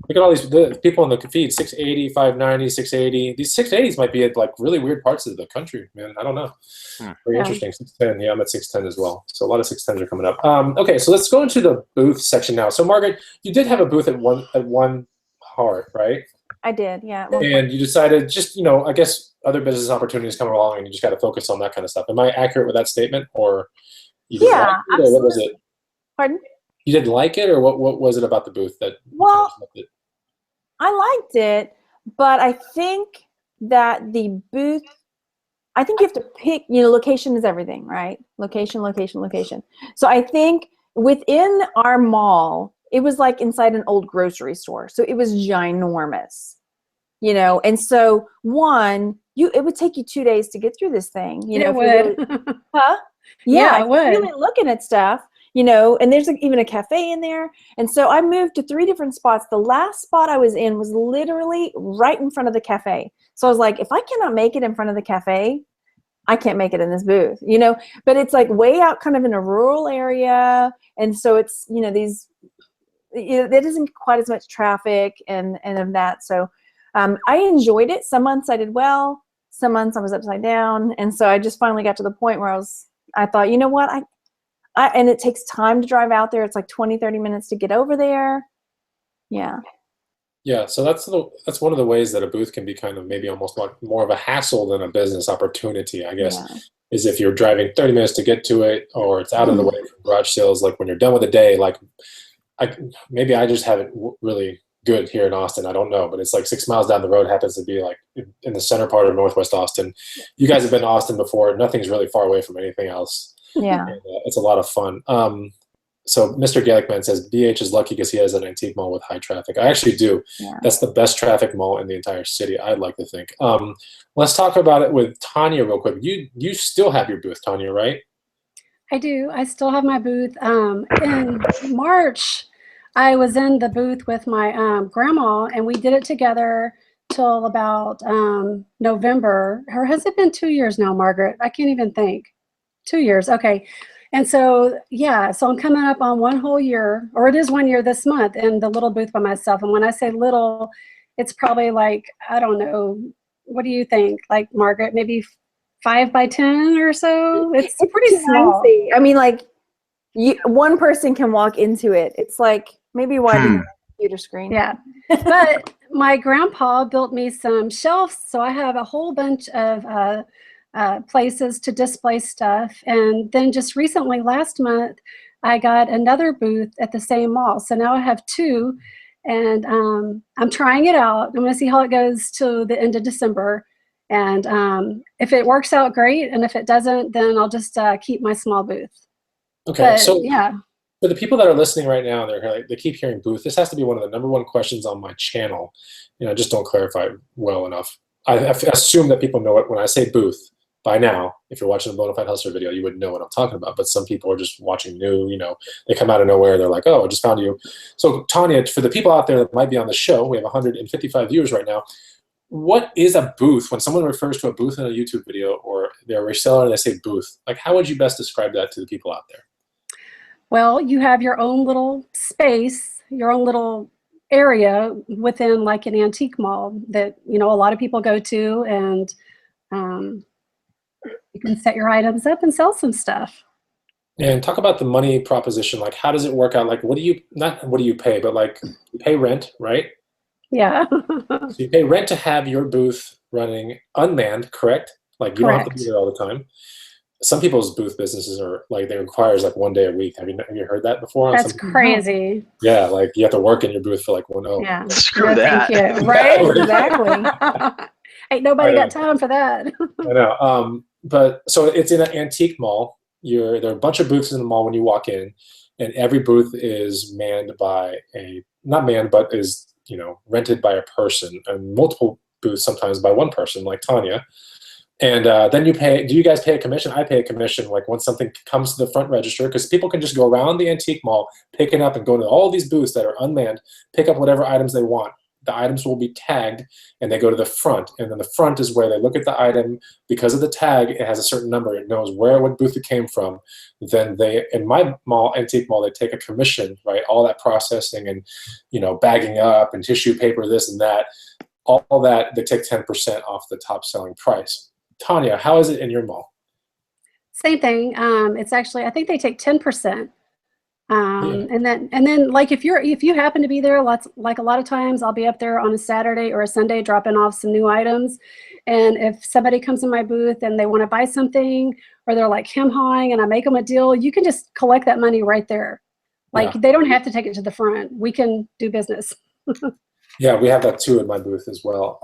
Look at all the people in the feed. 680, 590, 680. These 680s might be at like really weird parts of the country, man. I don't know. Very interesting. 610. Yeah, I'm at 610 as well. So a lot of 610s are coming up. Okay, so let's go into the booth section now. So Margaret, you did have a booth at one part, right? I did, yeah. And you decided just, you know, I guess other business opportunities come along and you just got to focus on that kind of stuff. Am I accurate with that statement, or you didn't like it, or what was it? Pardon? You didn't like it, or what was it about the booth that? Well, I liked it, but I think that the booth, I think you have to pick, you know, location is everything, right? Location, location, location. So I think within our mall, it was like inside an old grocery store. So it was ginormous, you know? And so it would take you 2 days to get through this thing, you know? It would. Huh? Yeah, it would. Really looking at stuff. You know, and there's even a cafe in there. And so I moved to 3 different spots. The last spot I was in was literally right in front of the cafe. So I was like, if I cannot make it in front of the cafe, I can't make it in this booth, you know? But it's like way out kind of in a rural area. And so it's, you know, there isn't quite as much traffic and of that. So I enjoyed it. Some months I did well. Some months I was upside down. And so I just finally got to the point where I thought, you know what, and it takes time to drive out there. It's like 20, 30 minutes to get over there. Yeah. Yeah, so that's one of the ways that a booth can be kind of maybe almost like more of a hassle than a business opportunity, I guess, is if you're driving 30 minutes to get to it, or it's out of the way from garage sales. Like when you're done with the day, like maybe I just have it really good here in Austin. I don't know, but it's like 6 miles down the road, happens to be like in the center part of Northwest Austin. You guys have been to Austin before. Nothing's really far away from anything else. Yeah. And, it's a lot of fun. So Mr. Gaelic Man says BH is lucky because he has an antique mall with high traffic. I actually do. Yeah. That's the best traffic mall in the entire city, I'd like to think. Let's talk about it with Tonya real quick. You still have your booth, Tonya, right? I do. I still have my booth. In March, I was in the booth with my grandma, and we did it together till about November. Has it been 2 years now, Margaret? I can't even think. 2 years. Okay. And so, yeah, so I'm coming up on 1 whole year, or it is 1 year this month, in the little booth by myself. And when I say little, it's probably like, I don't know, what do you think? Like, Margaret, maybe 5 by 10 or so? It's pretty small. I mean, like, one person can walk into it. It's like maybe wider than a computer screen. Yeah. But my grandpa built me some shelves, so I have a whole bunch of places to display stuff. And then just recently, last month, I got another booth at the same mall. So now I have 2, and I'm trying it out. I'm going to see how it goes till the end of December. And if it works out, great. And if it doesn't, then I'll just keep my small booth. Okay, But, so yeah. for the people that are listening right now, they keep hearing booth. This has to be one of the #1 questions on my channel. You know, just don't clarify well enough. I assume that people know it when I say booth. By now, if you're watching a Bonafide Hustler video, you would know what I'm talking about. But some people are just watching new. You know, they come out of nowhere. They're like, "Oh, I just found you." So, Tonya, for the people out there that might be on the show, we have 155 viewers right now. What is a booth? When someone refers to a booth in a YouTube video or they're a reseller and they say booth, like how would you best describe that to the people out there? Well, you have your own little space, your own little area within like an antique mall that, you know, a lot of people go to, and you can set your items up and sell some stuff. And talk about the money proposition. Like, how does it work out? Like, what do you pay, but like you pay rent, right? Yeah. So you pay rent to have your booth running unmanned, correct? Like you don't have to be there all the time. Some people's booth businesses are like, they requires like 1 day a week. Have you heard that before? That's crazy. Yeah, like you have to work in your booth for like 1 hour. Yeah. Screw that. Thank you. Right? Exactly. Ain't nobody got time for that. I know. But so it's in an antique mall. There are a bunch of booths in the mall when you walk in, and every booth is manned by not manned, but is, you know, rented by a person, and multiple booths sometimes by one person, like Tonya. And then you pay. Do you guys pay a commission? I pay a commission like when something comes to the front register, because people can just go around the antique mall, pick it up, and go to all these booths that are unmanned, pick up whatever items they want. The items will be tagged, and they go to the front. And then the front is where they look at the item. Because of the tag, it has a certain number. It knows what booth it came from. Then in my mall, antique mall, they take a commission, right? All that processing and, you know, bagging up and tissue paper, this and that. All that, they take 10% off the top selling price. Tonya, how is it in your mall? Same thing. It's actually, I think they take 10%. And then like if you happen to be there, like a lot of times I'll be up there on a Saturday or a Sunday dropping off some new items. And if somebody comes in my booth and they want to buy something, or they're like hem-hawing and I make them a deal, you can just collect that money right there. Like they don't have to take it to the front. We can do business. Yeah, we have that too in my booth as well.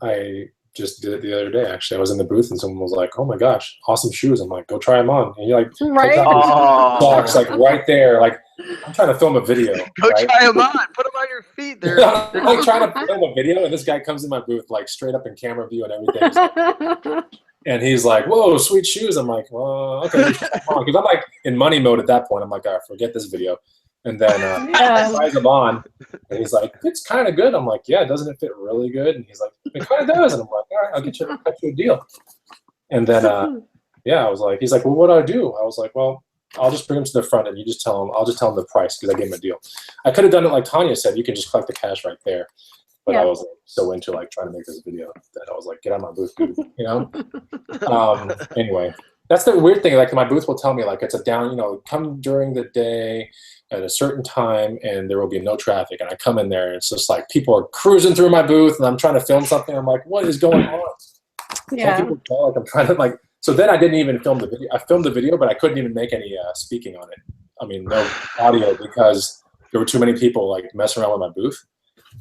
I just did it the other day, actually. I was in the booth and someone was like, "Oh my gosh, awesome shoes." I'm like, "Go try them on." And you're like, right? Box, like right there. Like, I'm trying to film a video. Go try them on. Put them on your feet. They're like trying to film a video, and this guy comes in my booth like straight up in camera view and everything. And he's like, "Whoa, sweet shoes." I'm like, "Well, okay." Because I'm like in money mode at that point. I'm like, "All right, forget this video." And then he tries them on, and he's like, "It's kind of good." I'm like, "Yeah, doesn't it fit really good?" And he's like, "It kind of does." And I'm like, "All right, I'll cut you a deal." And then, yeah, I was like, he's like, "Well, what do I do?" I was like, "Well, I'll just bring him to the front, and you just tell him. I'll just tell him the price because I gave him a deal." I could have done it like Tonya said. You can just collect the cash right there. But I was like, so into like trying to make this video that I was like, "Get out of my booth, dude," you know. Anyway, that's the weird thing. Like my booth will tell me like it's a down. You know, come during the day at a certain time and there will be no traffic, and I come in there and it's just like people are cruising through my booth and I'm trying to film something. I'm like, what is going on? Yeah. People tell like I'm trying to like, so then I didn't even film the video. I filmed the video, but I couldn't even make any speaking on it. I mean, no audio because there were too many people like messing around with my booth.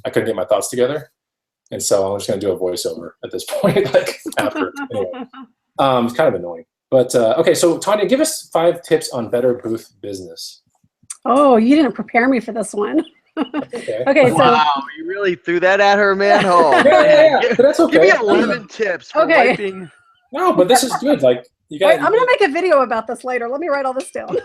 I couldn't get my thoughts together. And so I'm just going to do a voiceover at this point, like after. Anyway. It's kind of annoying. But okay, so Tonya, give us 5 tips on better booth business. Oh, you didn't prepare me for this one. Okay. Okay, so wow, you really threw that at her, man. Oh, yeah. But that's okay. Give me 11 tips for wiping. No, but this is good. Like you got. Wait, I'm gonna make a video about this later. Let me write all this down.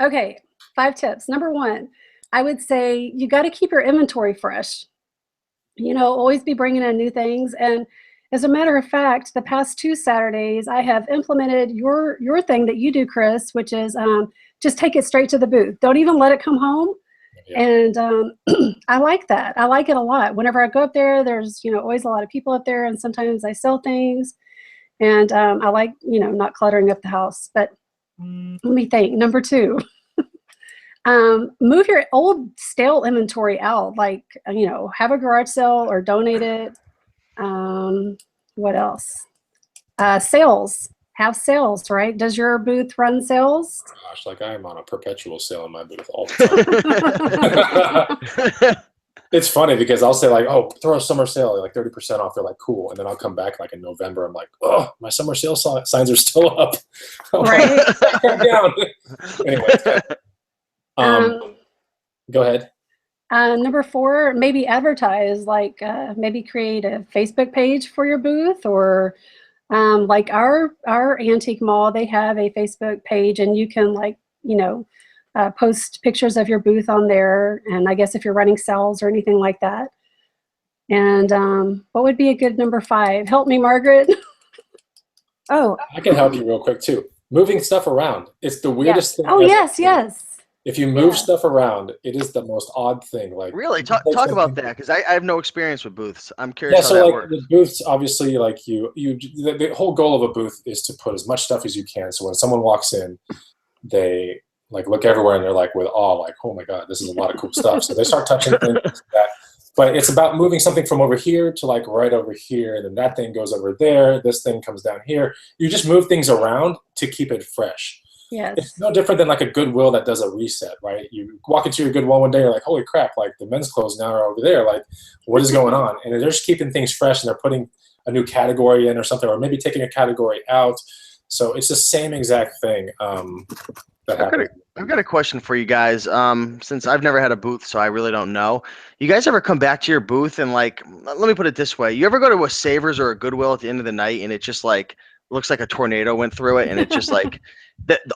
Okay, 5 tips. Number 1, I would say you got to keep your inventory fresh. You know, always be bringing in new things. And as a matter of fact, the past 2 Saturdays, I have implemented your thing that you do, Chris, which is just take it straight to the booth. Don't even let it come home. Yeah. And I like that. I like it a lot. Whenever I go up there, there's, you know, always a lot of people up there, and sometimes I sell things. And I like, not cluttering up the house. But let me think. Number 2, move your old stale inventory out. Like, have a garage sale or donate it. What else? Sales. Have sales, right? Does your booth run sales? Gosh, like I am on a perpetual sale in my booth all the time. It's funny because I'll say like, oh, throw a summer sale, like 30% off. They're like, cool. And then I'll come back like in November. I'm like, oh, my summer sale signs are still up. Right. Come down. Anyway. Go ahead. Number 4, maybe advertise, like maybe create a Facebook page for your booth, or like our antique mall, they have a Facebook page, and you can post pictures of your booth on there. And I guess if you're running sales or anything like that. And what would be a good number 5? Help me, Margaret. Oh, I can help you real quick too. Moving stuff around. It's the weirdest thing. Oh, yes. If you move stuff around, it is the most odd thing. Like, really, talk about that, because I have no experience with booths. I'm curious yeah, how so that like works. the booths, obviously, like the whole goal of a booth is to put as much stuff as you can. So when someone walks in, they like look everywhere and they're like with awe, like, oh my God, this is a lot of cool stuff. So they start touching things like that. But it's about moving something from over here to like right over here, and then that thing goes over there. This thing comes down here. You just move things around to keep it fresh. Yes. It's no different than like a Goodwill that does a reset, right? You walk into your Goodwill one day, you're like, holy crap, like the men's clothes now are over there. Like, what is going on? And they're just keeping things fresh, and they're putting a new category in or something, or maybe taking a category out. So it's the same exact thing that happened. I've got a question for you guys. Since I've never had a booth, so I really don't know. You guys ever come back to your booth and like, let me put it this way. You ever go to a Savers or a Goodwill at the end of the night and it just like looks like a tornado went through it, and it just like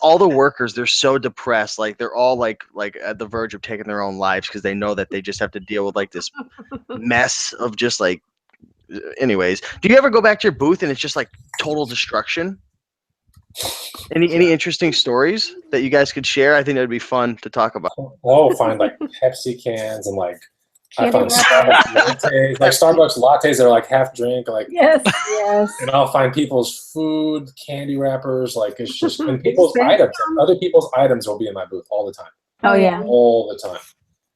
all the workers, they're so depressed, like they're all like at the verge of taking their own lives because they know that they just have to deal with like this mess of just like. Anyways, do you ever go back to your booth and it's just like total destruction? Any interesting stories that you guys could share? I think that'd be fun to talk about. I'll find like Pepsi cans and like I Candy find wrappers. Starbucks lattes, like Starbucks lattes that are like half drink, like Yes. and I'll find people's food, candy wrappers, like it's just and people's Expensive. items. Other people's items will be in my booth all the time. Oh yeah. All the time.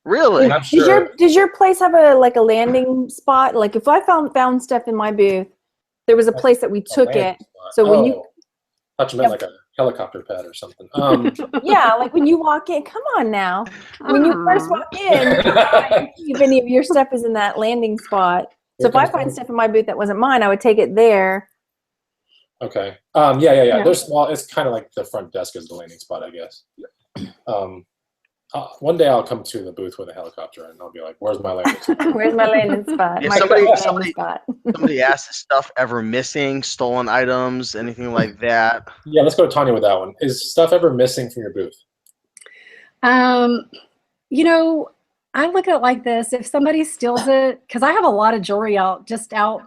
Really? And I'm sure Does your place have a landing spot? Like if I found stuff in my booth, there was a place that we took it. So when you thought you meant like a helicopter pad or something. yeah, like when you walk in, come on now. When you first walk in, if any of your stuff is in that landing spot. So if I find stuff in my booth that wasn't mine, I would take it there. Okay. Yeah. There's it's kind of like the front desk is the landing spot, I guess. One day I'll come to the booth with a helicopter and I'll be like, "Where's my landing spot?" Where's my landing spot? Yeah, My somebody spot. somebody asked, is stuff ever missing, stolen items, anything like that? Yeah, let's go to Tonya with that one. Is stuff ever missing from your booth? I look at it like this. If somebody steals it, because I have a lot of jewelry out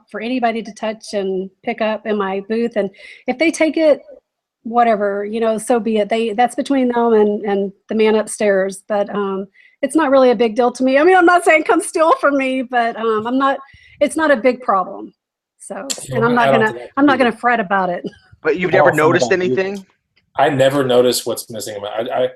for anybody to touch and pick up in my booth. And if they take it, whatever, so be it. That's between them and the man upstairs. But it's not really a big deal to me. I mean, I'm not saying come steal from me, but it's not a big problem. So, and I'm not gonna fret about it. But you've never noticed anything? I never notice what's missing. I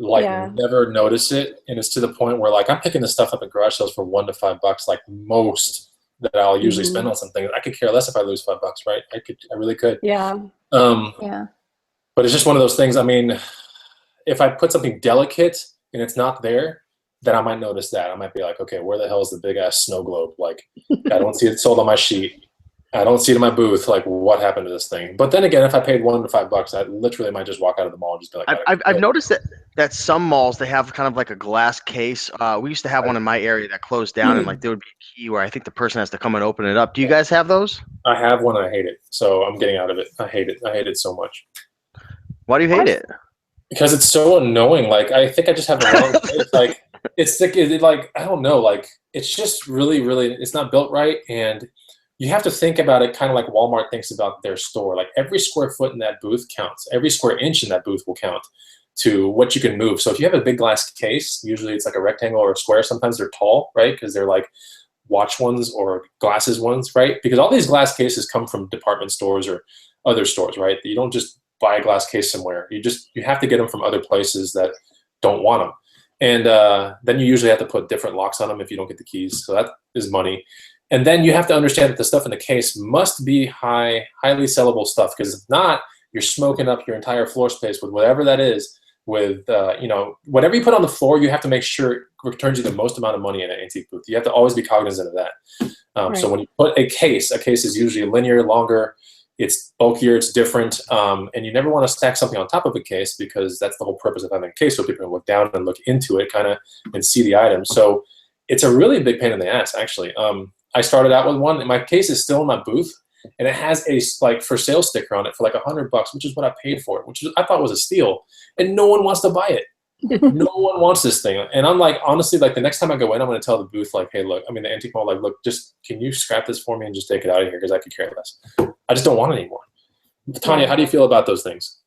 Yeah. never notice it, and it's to the point where like I'm picking this stuff up at garage sales for $1 to $5, like most that I'll usually spend on something. I could care less if I lose $5, right? I really could. Yeah. Yeah. But it's just one of those things. I mean, if I put something delicate and it's not there, then I might notice that. I might be like, okay, where the hell is the big ass snow globe? Like, I don't see it sold on my sheet. I don't see it in my booth. Like, what happened to this thing? But then again, if I paid $1 to $5, I literally might just walk out of the mall and just be like, I've noticed that some malls, they have kind of like a glass case. We used to have one in my area that closed down, and like there would be a key where I think the person has to come and open it up. Do you guys have those? I have one and I hate it. So I'm getting out of it. I hate it. I hate it so much. Why do you hate it? Because it's so annoying. Like, I think I just have the wrong taste. Like, it's like, I don't know. Like, it's just really, really, it's not built right. And you have to think about it kind of like Walmart thinks about their store. Like, every square foot in that booth counts. Every square inch in that booth will count to what you can move. So if you have a big glass case, usually it's like a rectangle or a square. Sometimes they're tall, right? Because they're like watch ones or glasses ones, right? Because all these glass cases come from department stores or other stores, right? You don't just buy a glass case somewhere. You have to get them from other places that don't want them. And then you usually have to put different locks on them if you don't get the keys. So that is money. And then you have to understand that the stuff in the case must be highly sellable stuff, because if not, you're smoking up your entire floor space with whatever that is. With whatever you put on the floor, you have to make sure it returns you the most amount of money in an antique booth. You have to always be cognizant of that. Right. So when you put a case is usually linear, longer, it's bulkier, it's different, and you never want to stack something on top of a case, because that's the whole purpose of having a case, so people can look down and look into it and see the item. So it's a really big pain in the ass, actually. I started out with one, and my case is still in my booth, and it has a for sale sticker on it for like $100, which is what I paid for it, I thought was a steal, and no one wants to buy it. No one wants this thing. And I'm like, honestly, like the next time I go in, I'm going to tell the booth, like, hey, look, the antique mall, like, look, just, can you scrap this for me and just take it out of here? Because I could care less. I just don't want it anymore. Tonya, how do you feel about those things?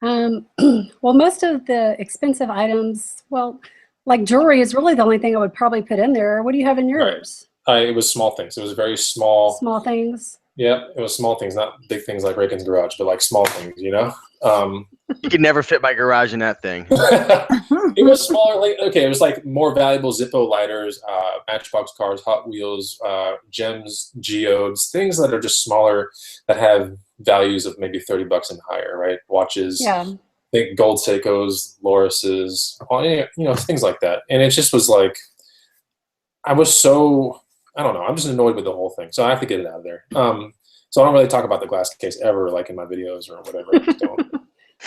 Well, most of the expensive items, well, like jewelry is really the only thing I would probably put in there. What do you have in yours? Right. It was small things. It was very small. Small things? Yeah, it was small things, not big things like Reagan's garage, but like small things, You could never fit my garage in that thing. It was smaller. It was like more valuable Zippo lighters, Matchbox cars, Hot Wheels, gems, geodes, things that are just smaller that have values of maybe $30 and higher, right? Watches, big gold Seikos, Lorises, things like that. And it just was like, I don't know, I'm just annoyed with the whole thing. So I have to get it out of there. So I don't really talk about the glass case ever, like in my videos or whatever. I just don't.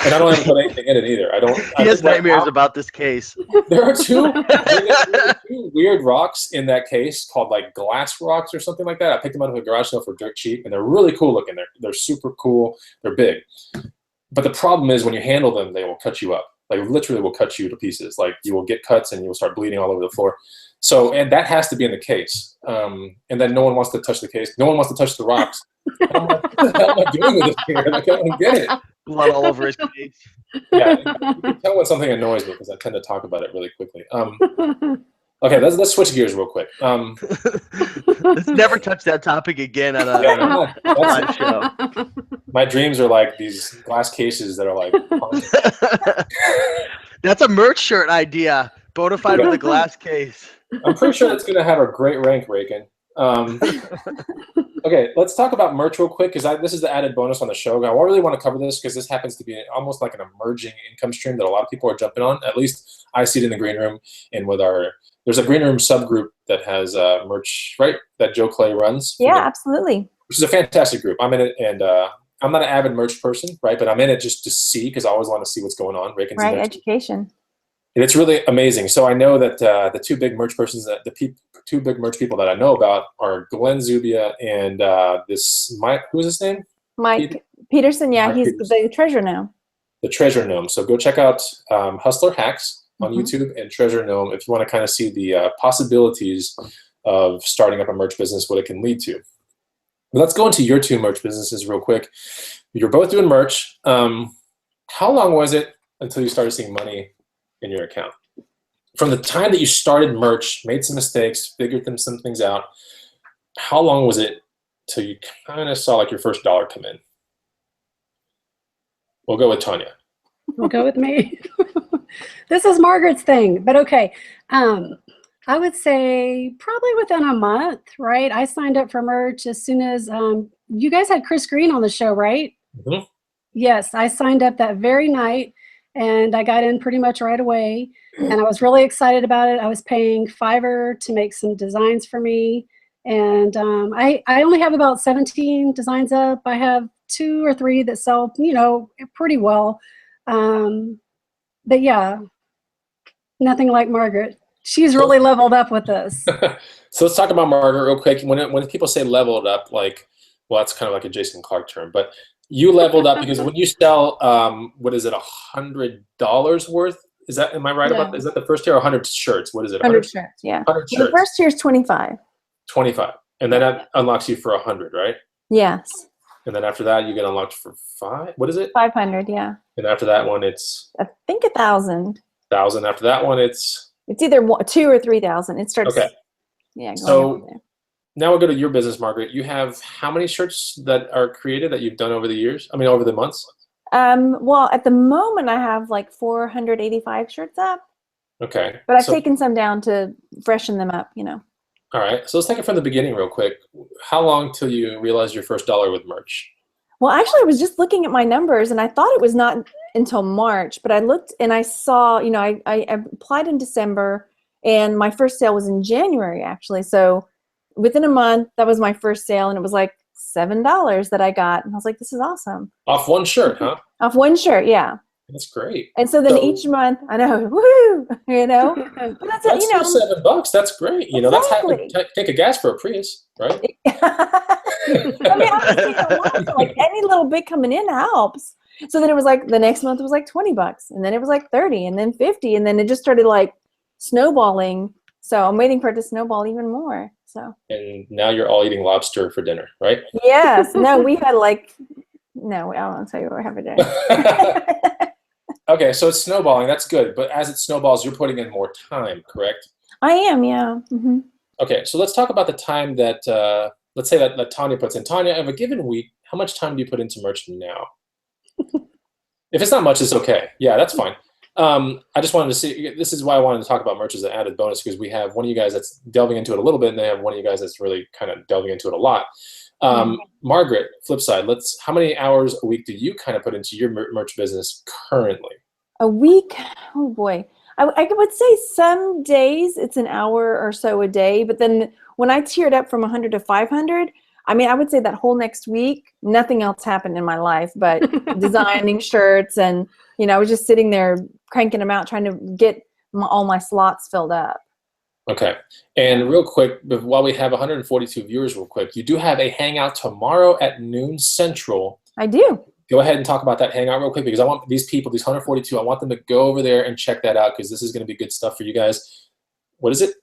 And I don't ever put anything in it either. He has nightmares about this case. There are two weird rocks in that case called like glass rocks or something like that. I picked them out of a garage sale for dirt cheap, and they're really cool looking. They're super cool. They're big. But the problem is when you handle them, they will cut you up. Like literally will cut you to pieces. Like you will get cuts and you will start bleeding all over the floor. So, and that has to be in the case. And then no one wants to touch the case. No one wants to touch the rocks. I'm like, what the hell am I doing with this here? Like, I don't get it. Blood all over his face. Yeah, you can tell when something annoys me because I tend to talk about it really quickly. Okay, let's switch gears real quick. Let's never touch that topic again on a live show. My dreams are like these glass cases that are like. That's a merch shirt idea. Bonafide with a glass case. I'm pretty sure it's going to have a great rank, Reagan. Okay, let's talk about merch real quick, because this is the added bonus on the show. I really want to cover this because this happens to be almost like an emerging income stream that a lot of people are jumping on. At least I see it in the green room, and with there's a green room subgroup that has merch, right, that Joe Clay runs. Yeah, absolutely. Which is a fantastic group. I'm in it, and I'm not an avid merch person, right, but I'm in it just to see, because I always want to see what's going on. Reagan's right, education. And it's really amazing. So I know that the two big merch two big merch people that I know about are Glenn Zubia and this Mike. Who's his name? Mike Peterson. Yeah, Mike he's Peterson. the treasure gnome. The Treasure Gnome. So go check out Hustler Hacks on YouTube and Treasure Gnome if you want to kind of see the possibilities of starting up a merch business, what it can lead to. But let's go into your two merch businesses real quick. You're both doing merch. How long was it until you started seeing money in your account? From the time that you started merch, made some mistakes, figured some things out, how long was it till you kind of saw like your first dollar come in? We'll go with Tonya. We'll go with me. This is Margaret's thing, but okay. I would say probably within a month, right? I signed up for merch as soon as you guys had Chris Green on the show, right? Mm-hmm. Yes, I signed up that very night, and I got in pretty much right away, and I was really excited about it. I was paying Fiverr to make some designs for me, and I only have about 17 designs up. I have 2 or 3 that sell, pretty well. But yeah, nothing like Margaret. She's really leveled up with this. So let's talk about Margaret real quick. When people say leveled up, like, well, that's kind of like a Jason Clark term, but you leveled up because when you sell, what is it, $100 worth? Is that, am I right about that? Is that the first tier or 100 shirts? What is it? 100 shirts, yeah. 100 shirts. The first tier is 25. 25. And then that unlocks you for 100, right? Yes. And then after that, you get unlocked for 5. What is it? 500, yeah. And after that one, it's? I think 1,000. 1,000. After that one, it's? It's either 2 or 3,000. It starts. Okay. Yeah. Going So over there. now we'll go to your business, Margaret. You have how many shirts that are created that you've done over the years? I mean, over the months? Well, at the moment, I have like 485 shirts up, Okay. but I've So, taken some down to freshen them up, you know. all right. So let's take it from the beginning real quick. How long till you realized your first dollar with merch? Well, actually, I was just looking at my numbers, and I thought it was not until March, but I looked and I saw, you know, I applied in December, and my first sale was in January, actually. So within a month, that was my first sale, and it was like $7 that I got, and I was like, this is awesome. Off one shirt, huh? Off one shirt, yeah. That's great. And so then So- each month, I know, woo, you know, but that's it, That's you know. still $7. That's great. You know, that's half Exactly. a tank of gas for a Prius, right? I mean, honestly, you know, like any little bit coming in helps. So then it was like the next month it was like $20, and then it was like 30, and then 50, and then it just started like snowballing. So I'm waiting for it to snowball even more. So And now you're all eating lobster for dinner, right? yes, no, we had like no, I don't want to tell you what we have today. Okay, so it's snowballing. That's good. But as it snowballs, you're putting in more time, correct? I am, yeah. Mm-hmm. Okay, so let's talk about the time that, let's say that Tonya puts in. Tonya, of a given week, how much time do you put into merch now? If it's not much, it's okay. Yeah, that's fine. I just wanted to see, this is why I wanted to talk about merch as an added bonus, because we have one of you guys that's delving into it a little bit, and they have one of you guys that's really kind of delving into it a lot. Margaret, flip side, how many hours a week do you kind of put into your merch business currently? A week? Oh boy. I would say some days it's an hour or so a day, but then when I tiered up from 100 to 500, I mean, I would say that whole next week, nothing else happened in my life but designing shirts, and, you know, I was just sitting there cranking them out, trying to get all my slots filled up. Okay. And real quick, while we have 142 viewers real quick, you do have a hangout tomorrow at noon Central. I do. Go ahead and talk about that hangout real quick, because I want these people, these 142, I want them to go over there and check that out, because this is going to be good stuff for you guys. What is it?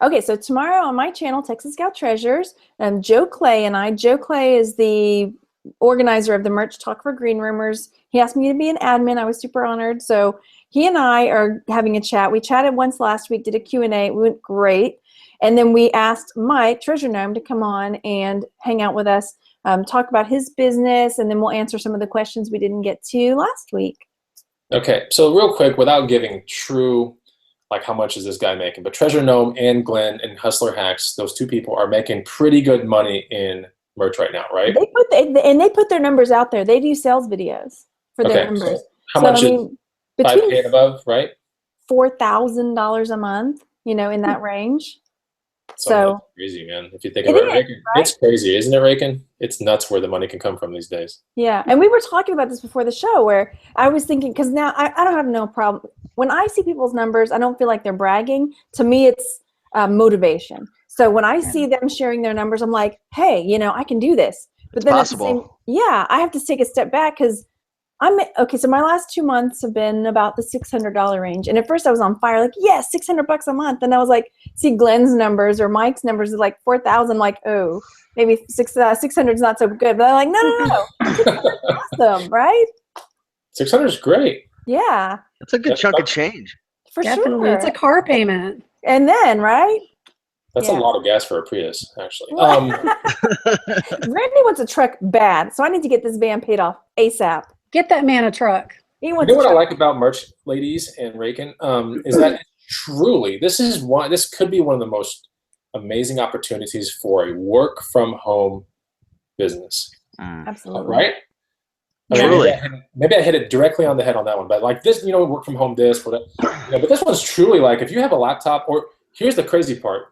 Okay, so tomorrow on my channel, Texas Gal Treasures, Joe Clay and I. Joe Clay is the organizer of the Merch Talk for Green Roomers. He asked me to be an admin. I was super honored. So he and I are having a chat. We chatted once last week, did a Q&A. It went great. And then we asked Mike, Treasure Gnome, to come on and hang out with us, talk about his business, and then we'll answer some of the questions we didn't get to last week. Okay, so real quick, without giving true, like how much is this guy making, but Treasure Gnome and Glenn and Hustler Hacks, those two people are making pretty good money in merch right now, right? They put their numbers out there. They do sales videos for their numbers. So how much is between 5K and above, right? $4,000 a month, you know, in that range. So that's crazy, man. If you think about it, right? It's crazy, isn't it, Raken? It's nuts where the money can come from these days. Yeah, and we were talking about this before the show, where I was thinking, because now I don't have no problem. When I see people's numbers, I don't feel like they're bragging. To me, it's motivation. So when I see them sharing their numbers, I'm like, hey, you know, I can do this. But then possible. I have to take a step back, because okay, so my last 2 months have been about the $600 range. And at first I was on fire, like, yes, $600 a month. And I was like, see Glenn's numbers or Mike's numbers is like 4,000. Like, oh, maybe 600 is not so good. But I'm like, no. 600 is awesome, right? 600 is great. Yeah. That's a good chunk of change. For Definitely. sure. It's a car payment. And then, right? That's a lot of gas for a Prius, actually. Randy wants a truck bad, so I need to get this van paid off ASAP. Get that man a truck. He You wants know a what I truck. like about merch, ladies and Raken, is that truly, this could be one of the most amazing opportunities for a work from home business, Absolutely. right? I mean, Truly. maybe I hit it directly on the head on that one, but like this, you know, work from home, this, whatever. You know, but this one's truly like, if you have a laptop, or here's the crazy part,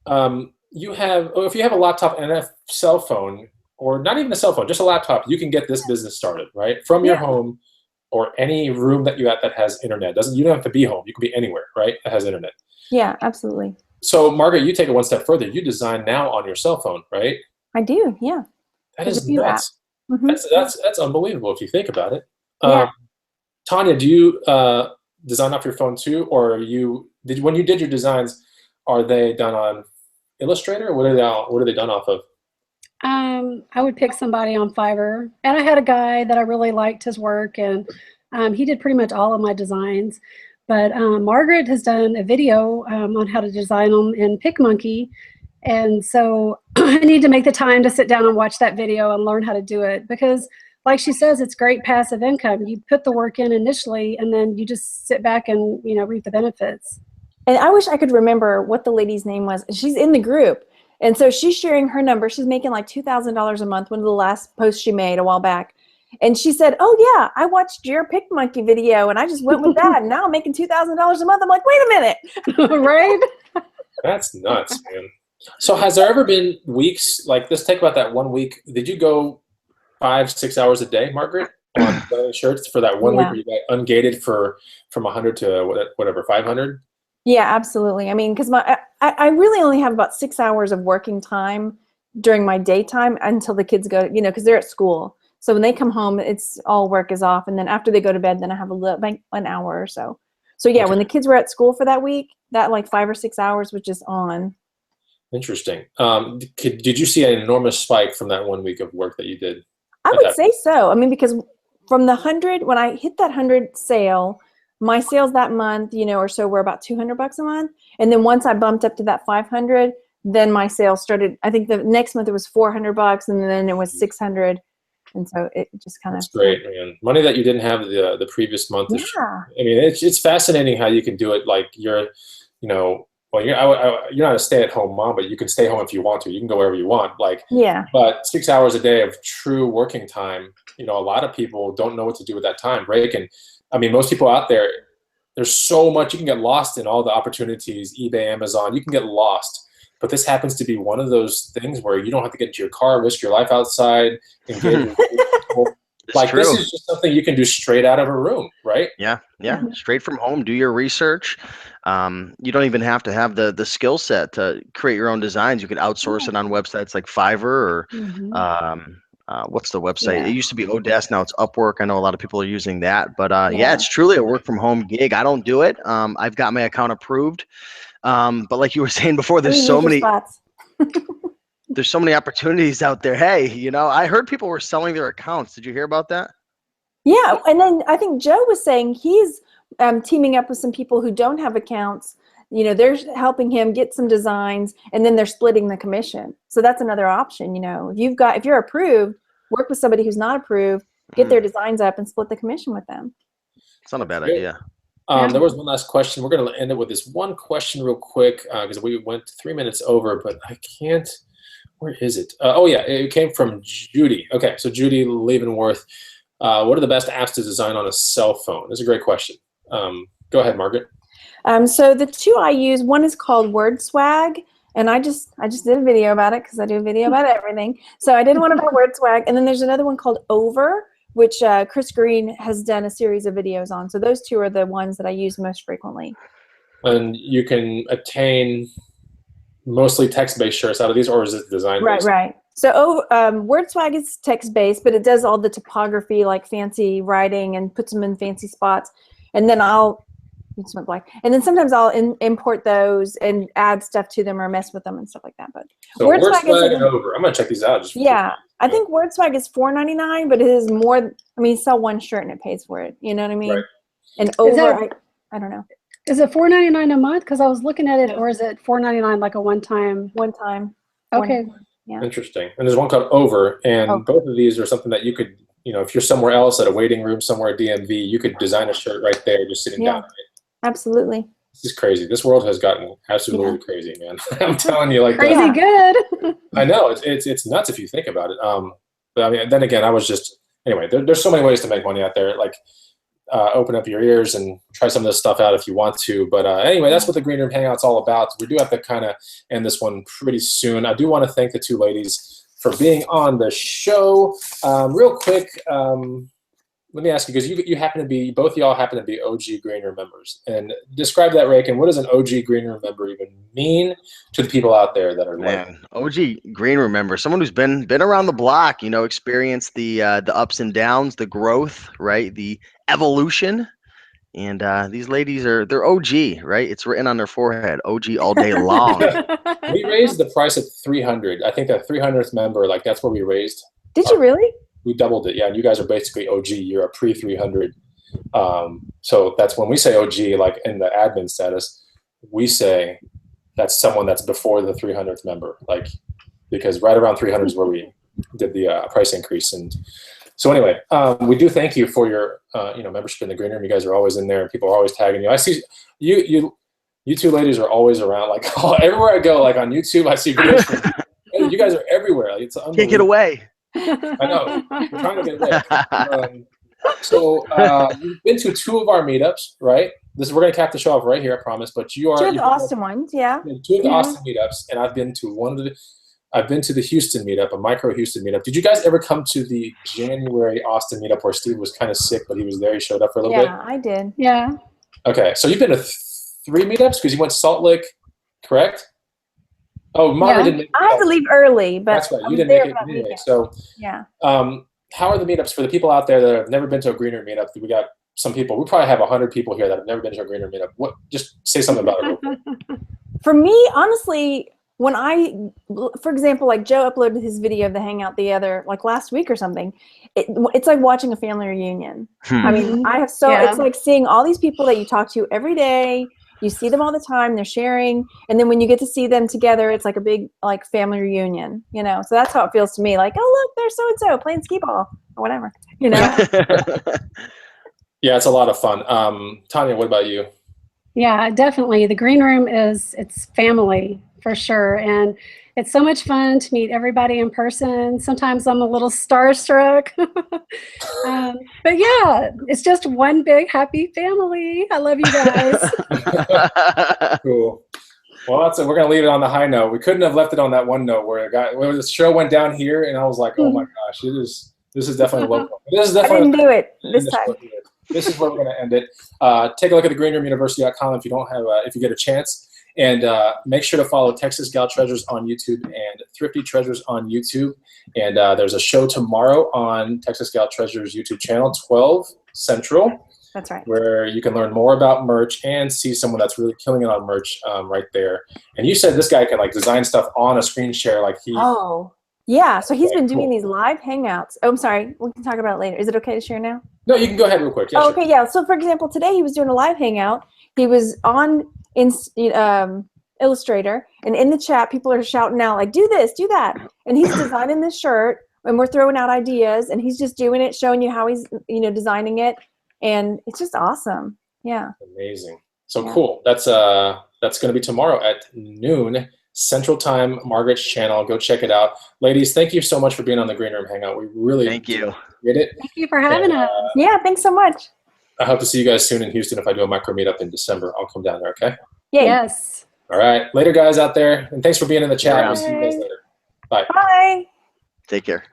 if you have a laptop and a cell phone, or not even a cell phone, just a laptop, you can get this business started, right? From your home, or any room that you're at that has internet. You don't have to be home. You can be anywhere, right? That has internet. Yeah, absolutely. So Margaret, you take it one step further. You design now on your cell phone, right? I do, yeah. That There's is a few nuts. Mhm. That's unbelievable if you think about it. Yeah. Tonya, do you design off your phone too, or when you did your designs, are they done on Illustrator, or what are they done off of? I would pick somebody on Fiverr, and I had a guy that I really liked his work, and he did pretty much all of my designs. But Margaret has done a video on how to design them in PicMonkey. And so I need to make the time to sit down and watch that video and learn how to do it, because like she says, it's great passive income. You put the work in initially, and then you just sit back and, you know, reap the benefits. And I wish I could remember what the lady's name was. She's in the group. And so she's sharing her number. She's making like $2,000 a month, one of the last posts she made a while back. And she said, oh yeah, I watched your PicMonkey video and I just went with that. And now I'm making $2,000 a month. I'm like, wait a minute. Right? That's nuts, man. So has there ever been weeks like, let's take about that 1 week. Did you go 5-6 hours a day, Margaret, on designing shirts for that 1 week where you got ungated from 100 to whatever, 500? Yeah, absolutely. I mean, because I really only have about 6 hours of working time during my daytime until the kids go, you know, because they're at school. So when they come home, it's all work is off. And then after they go to bed, then I have like an hour or so. So yeah, when the kids were at school for that week, that like 5 or 6 hours was just on. Interesting. Did you see an enormous spike from that 1 week of work that you did? I would say so. I mean, because from the 100, when I hit that 100 sale, my sales that month, you know, or so were about $200 a month. And then once I bumped up to that 500, then my sales started. I think the next month it was $400, and then it was 600. And so it just kind of. That's great, man. Money that you didn't have the previous month. Yeah. I mean, it's fascinating how you can do it. Like you're, you know, well, you're not a stay-at-home mom, but you can stay home if you want to. You can go wherever you want. Like, yeah. But 6 hours a day of true working time, you know, a lot of people don't know what to do with that time break. And I mean, most people out there, there's so much, you can get lost in all the opportunities, eBay, Amazon, you can get lost. But this happens to be one of those things where you don't have to get into your car, risk your life outside, engage with people. Like true. This is just something you can do straight out of a room, right? Yeah, yeah, straight from home. Do your research. You don't even have to have the skill set to create your own designs. You can outsource it on websites like Fiverr or what's the website? Yeah. It used to be Odesk. Now it's Upwork. I know a lot of people are using that. But yeah, it's truly a work from home gig. I don't do it. I've got my account approved. But like you were saying before, there's so many. There's so many opportunities out there. Hey, you know, I heard people were selling their accounts. Did you hear about that? Yeah, and then I think Joe was saying he's teaming up with some people who don't have accounts. You know, they're helping him get some designs, and then they're splitting the commission. So that's another option. You know, if you're approved, work with somebody who's not approved, get their designs up, and split the commission with them. It's not a bad idea. There was one last question. We're going to end it with this one question real quick because we went 3 minutes over, but I can't. Where is it? Oh, yeah, it came from Judy. Okay, so Judy Leavenworth, what are the best apps to design on a cell phone? That's a great question. Go ahead, Margaret. So the two I use, one is called WordSwag, and I just did a video about it because I do a video about everything. So I did one about WordSwag, and then there's another one called Over, which Chris Green has done a series of videos on. So those two are the ones that I use most frequently. And you can obtain mostly text-based shirts out of these, or is it design-based? Right. So WordSwag is text-based, but it does all the typography, like fancy writing, and puts them in fancy spots. And then just went blank. And then sometimes I'll import those and add stuff to them or mess with them and stuff like that. But so WordSwag and Over. I'm gonna check these out. I think WordSwag is $4.99, but it is more. I mean, you sell one shirt and it pays for it. You know what I mean? Right. And Over, I don't know. Is it $4.99 a month? Because I was looking at it, or is it $4.99 like a one-time? One time. Okay. Yeah. Interesting. And there's one called Over, and both of these are something that you could, you know, if you're somewhere else at a waiting room somewhere at DMV, you could design a shirt right there, just sitting down. Absolutely. This is crazy. This world has gotten absolutely crazy, man. I'm telling you, like crazy good. I know it's nuts if you think about it. But I mean, then again, anyway. There's so many ways to make money out there. Like, open up your ears and try some of this stuff out if you want to. But anyway, that's what the Green Room Hangout's all about. We do have to kind of end this one pretty soon. I do want to thank the two ladies for being on the show. Real quick, let me ask you, because you happen to be, both of y'all happen to be OG Green Room members. And describe that, Rake, and what does an OG Green Room member even mean to the people out there that are OG Green Room member, someone who's been around the block, you know, experienced the ups and downs, the growth, right, the evolution. And these ladies they're OG, right? It's written on their forehead, OG all day long. We raised the price at 300. I think that 300th member, like that's where we raised. Did you really? We doubled it, yeah. And you guys are basically OG. You're a pre-300. So that's when we say OG, like in the admin status, we say that's someone that's before the 300th member, like, because right around 300 is where we did the price increase. And so anyway, we do thank you for your membership in the green room. You guys are always in there, and people are always tagging you. I see you two ladies are always around, like everywhere I go, like on YouTube, I see videos from you guys are everywhere. Like, it's unbelievable. Can't get away. I know. We're trying to get away. So you've been to 2 of our meetups, right? We're going to cap the show off right here, I promise. But you are 2 of the Austin ones, yeah. 2 of the Austin meetups, and I've been to I've been to the Houston meetup, a micro Houston meetup. Did you guys ever come to the January Austin meetup where Steve was kind of sick, but he was there? He showed up for a little bit. Yeah, I did. Yeah. Okay, so you've been to 3 meetups because you went to Salt Lake, correct? Oh, Margaret didn't make it. I had to leave early, but that's right. You didn't make it anyway. So yeah. How are the meetups for the people out there that have never been to a green room meetup? We got some people. We probably have 100 people here that have never been to a green room meetup. Just say something about it real quick. For me, honestly, for example, like Joe uploaded his video of the hangout like last week or something. It's like watching a family reunion. I mean, it's like seeing all these people that you talk to every day. You see them all the time, they're sharing, and then when you get to see them together, it's like a big like family reunion, you know? So that's how it feels to me, like, oh look, there's so-and-so playing skee ball or whatever, you know? Yeah, it's a lot of fun. Tonya, what about you? Yeah, definitely. The green room it's family for sure. And it's so much fun to meet everybody in person. Sometimes I'm a little starstruck. But yeah, it's just one big happy family. I love you guys. Cool. Well, we're going to leave it on the high note. We couldn't have left it on that one note where the show went down here, and I was like, oh my gosh, this is definitely local. This is definitely I didn't do it this time. This is where we're going to end it. Take a look at thegreenroomuniversity.com if you don't have, if you get a chance. And make sure to follow Texas Gal Treasures on YouTube and Thrifty Treasures on YouTube. And there's a show tomorrow on Texas Gal Treasures YouTube channel, 12 Central. That's right. Where you can learn more about merch and see someone that's really killing it on merch right there. And you said this guy can like design stuff on a screen share, like he. Oh, yeah. So he's been doing these live hangouts. Oh, I'm sorry. We can talk about it later. Is it okay to share now? No, you can go ahead real quick. Yeah, okay, yeah. So for example, today he was doing a live hangout. He was on Illustrator, and in the chat, people are shouting out like, "Do this, do that," and he's designing this shirt, and we're throwing out ideas, and he's just doing it, showing you how he's designing it, and it's just awesome. Yeah. Amazing. So cool. That's going to be tomorrow at noon Central Time, Margaret's channel. Go check it out, ladies. Thank you so much for being on the Green Room Hangout. We really thank you. Get it. Thank you for having us. Yeah, thanks so much. I hope to see you guys soon in Houston. If I do a micro meetup in December, I'll come down there. Okay. Yay. Yes. All right. Later, guys out there, and thanks for being in the chat. Bye. We'll see you guys later. Bye. Bye. Take care.